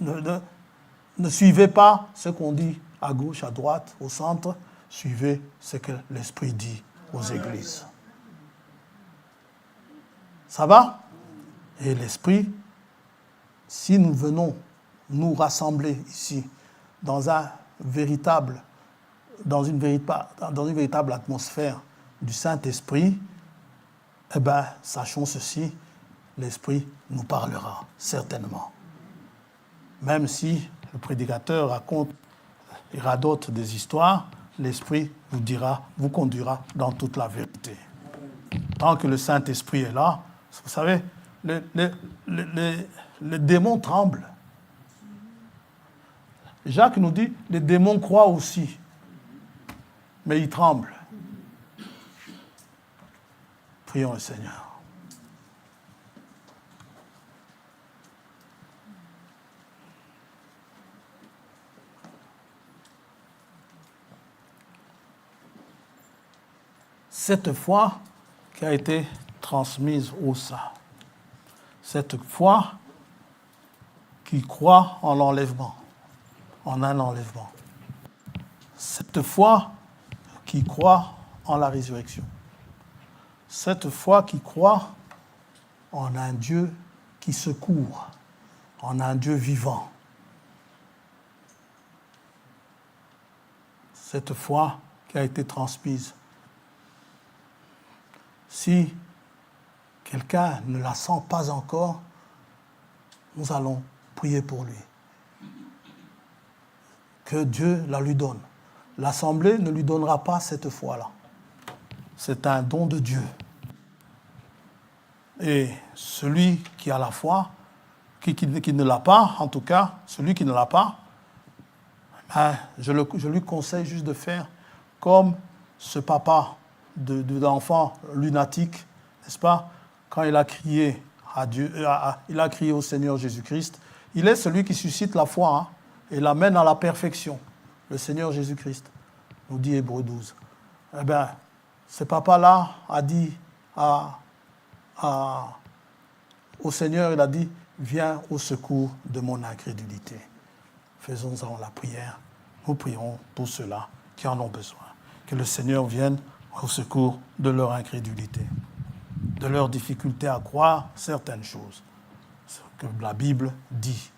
Ne suivez pas ce qu'on dit à gauche, à droite, au centre. Suivez ce que l'Esprit dit aux églises. Ça va? Et l'Esprit, si nous venons nous rassembler ici dans une véritable atmosphère du Saint-Esprit, eh bien, sachons ceci, l'Esprit nous parlera certainement. Même si le prédicateur il radote des histoires, l'Esprit vous conduira dans toute la vérité. Tant que le Saint-Esprit est là, vous savez, les démons tremblent. Jacques nous dit, les démons croient aussi, mais ils tremblent. Prions le Seigneur. Cette foi qui a été transmise au sein, cette foi qui croit en l'enlèvement, en un enlèvement, cette foi qui croit en la résurrection, cette foi qui croit en un Dieu qui secourt, en un Dieu vivant, cette foi qui a été transmise. Si quelqu'un ne la sent pas encore, nous allons prier pour lui. Que Dieu la lui donne. L'Assemblée ne lui donnera pas cette foi-là. C'est un don de Dieu. Et celui qui a la foi, qui ne l'a pas, en tout cas, celui qui ne l'a pas, je lui conseille juste de faire comme ce papa d'enfant lunatique, n'est-ce pas? Quand il a crié à Dieu, il a crié au Seigneur Jésus-Christ, il est celui qui suscite la foi et l'amène à la perfection. Le Seigneur Jésus-Christ, nous dit Hébreux 12. Eh bien, ce papa-là a dit au Seigneur, il a dit, viens au secours de mon incrédulité. Faisons-en la prière. Nous prierons pour ceux-là qui en ont besoin. Que le Seigneur vienne au secours de leur incrédulité, de leur difficulté à croire certaines choses. Ce que la Bible dit.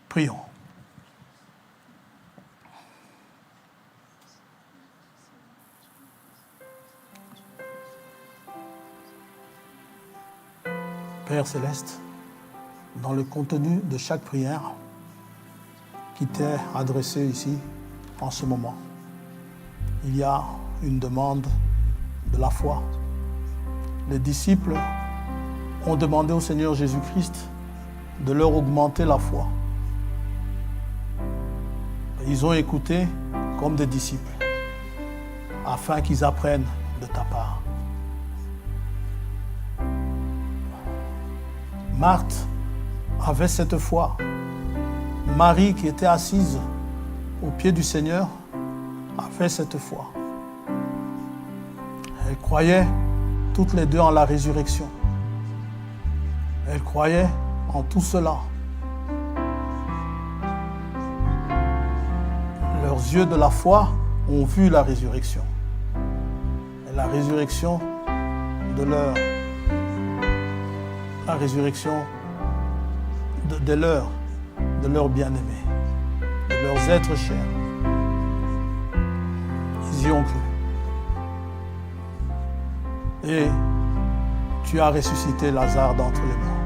Prions. Père Céleste, dans le contenu de chaque prière qui t'est adressée ici, en ce moment, il y a une demande de la foi. Les disciples ont demandé au Seigneur Jésus-Christ de leur augmenter la foi. Ils ont écouté comme des disciples, afin qu'ils apprennent de ta part. Marthe avait cette foi. Marie, qui était assise au pied du Seigneur, avait cette foi. Elles croyaient toutes les deux en la résurrection. Elles croyaient en tout cela. Leurs yeux de la foi ont vu la résurrection. Et la résurrection de leur bien-aimés, de leurs êtres chers. Ils y ont cru. Et tu as ressuscité Lazare d'entre les morts.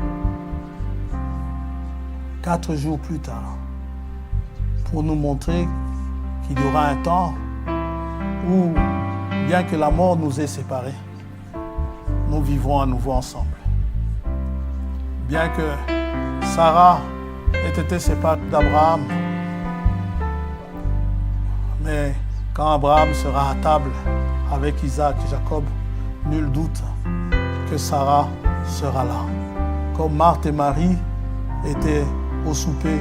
4 jours plus tard, pour nous montrer qu'il y aura un temps où, bien que la mort nous ait séparés, nous vivrons à nouveau ensemble. Bien que Sarah ait été séparée d'Abraham, mais quand Abraham sera à table avec Isaac et Jacob, nul doute que Sarah sera là. Comme Marthe et Marie étaient au souper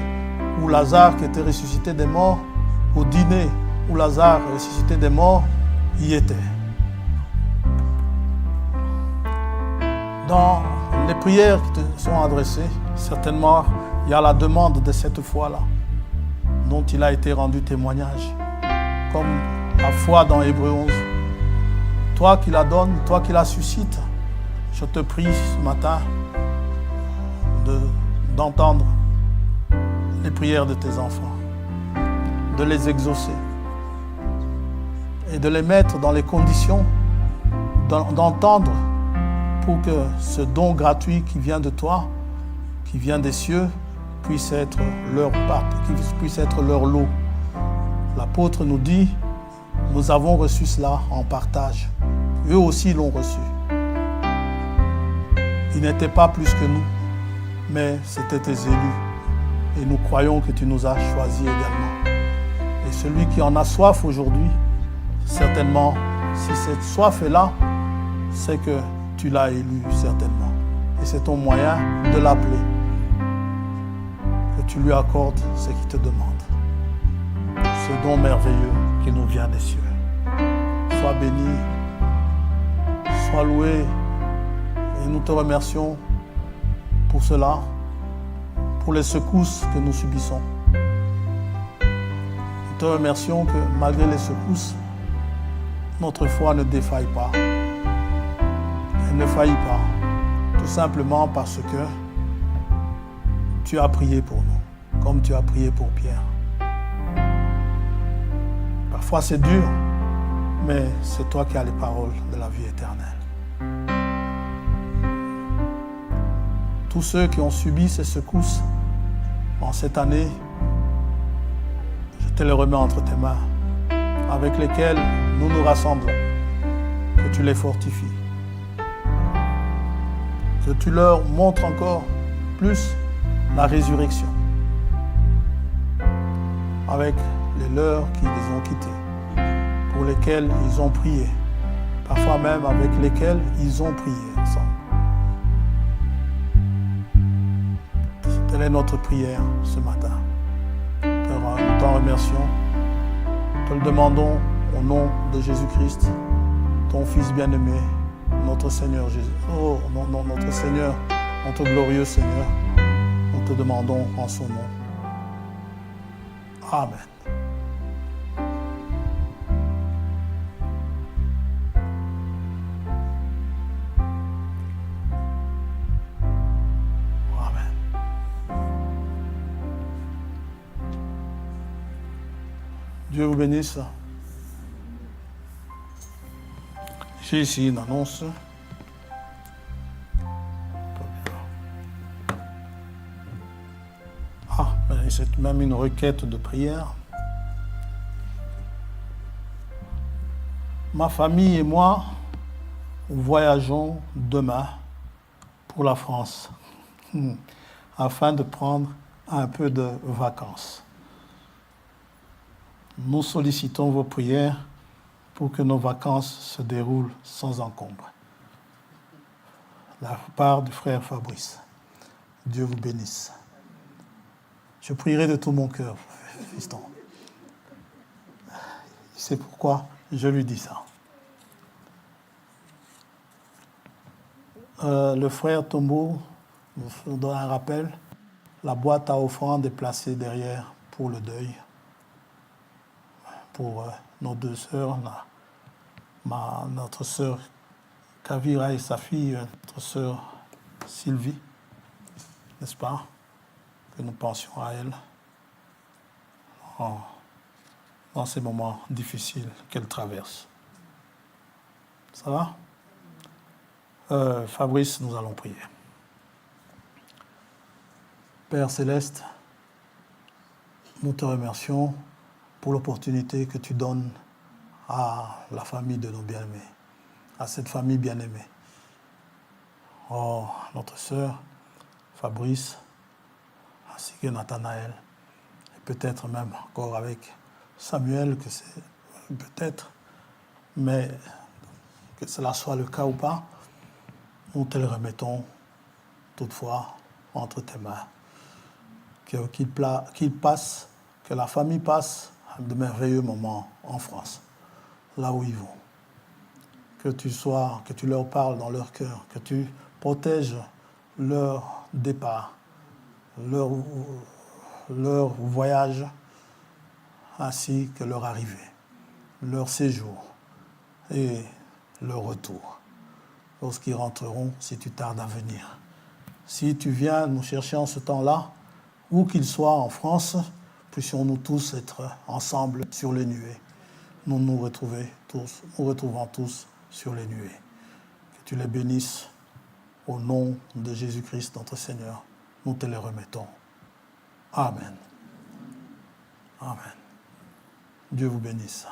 où Lazare, qui était ressuscité des morts, au dîner où Lazare, ressuscité des morts, y était. Dans les prières qui te sont adressées, certainement, il y a la demande de cette foi-là, dont il a été rendu témoignage, comme la foi dans Hébreux 11. Toi qui la donnes, toi qui la suscites, je te prie ce matin d'entendre les prières de tes enfants, de les exaucer et de les mettre dans les conditions d'entendre pour que ce don gratuit qui vient de toi, qui vient des cieux, puisse être leur part, puisse être leur lot. L'apôtre nous dit, nous avons reçu cela en partage. Eux aussi l'ont reçu. Ils n'étaient pas plus que nous, mais c'était tes élus. Et nous croyons que tu nous as choisis également. Et celui qui en a soif aujourd'hui, certainement, si cette soif est là, c'est que tu l'as élu certainement. Et c'est ton moyen de l'appeler. Que tu lui accordes ce qu'il te demande. Ce don merveilleux qui nous vient des cieux. Sois béni, sois loué. Et nous te remercions pour cela, pour les secousses que nous subissons. Nous te remercions que malgré les secousses, notre foi ne défaille pas. Elle ne faillit pas, tout simplement parce que tu as prié pour nous, comme tu as prié pour Pierre. Parfois c'est dur, mais c'est toi qui as les paroles de la vie éternelle. Tous ceux qui ont subi ces secousses en cette année, je te les remets entre tes mains, avec lesquels nous nous rassemblons, que tu les fortifies. Que tu leur montres encore plus la résurrection avec les leurs qui les ont quittés, pour lesquels ils ont prié, parfois même avec lesquels ils ont prié ensemble. Telle est notre prière ce matin. Nous t'en remercions, te le demandons au nom de Jésus-Christ, ton Fils bien-aimé, notre Seigneur Jésus. Oh, non, notre Seigneur, notre glorieux Seigneur, nous te demandons en son nom. Amen. Dieu vous bénisse. J'ai ici une annonce. C'est même une requête de prière. Ma famille et moi voyageons demain pour la France afin de prendre un peu de vacances. Nous sollicitons vos prières pour que nos vacances se déroulent sans encombre. La part du frère Fabrice. Dieu vous bénisse. Je prierai de tout mon cœur, fiston. C'est pourquoi je lui dis ça. Le frère Tombeau nous donne un rappel. La boîte à offrande est placée derrière pour le deuil. Pour nos deux sœurs, notre sœur Kavira et sa fille, notre sœur Sylvie, n'est-ce pas? Que nous pensions à elle dans ces moments difficiles qu'elle traverse. Ça va? Fabrice, nous allons prier. Père Céleste, nous te remercions pour l'opportunité que tu donnes à la famille de nos bien-aimés, à cette famille bien-aimée. Oh, notre sœur, Fabrice, ainsi que Nathanaël, et peut-être même encore avec Samuel, que c'est peut-être, mais que cela soit le cas ou pas, nous te le remettons toutefois entre tes mains. Qu'il passe, que la famille passe de merveilleux moments en France, là où ils vont. Que tu leur parles dans leur cœur, que tu protèges leur départ, leur voyage, ainsi que leur arrivée, leur séjour et leur retour. Lorsqu'ils rentreront, si tu tardes à venir. Si tu viens nous chercher en ce temps-là, où qu'ils soient en France, puissions-nous tous être ensemble sur les nuées. Nous retrouvons tous sur les nuées. Que tu les bénisses au nom de Jésus-Christ, notre Seigneur. Nous te les remettons. Amen. Amen. Dieu vous bénisse.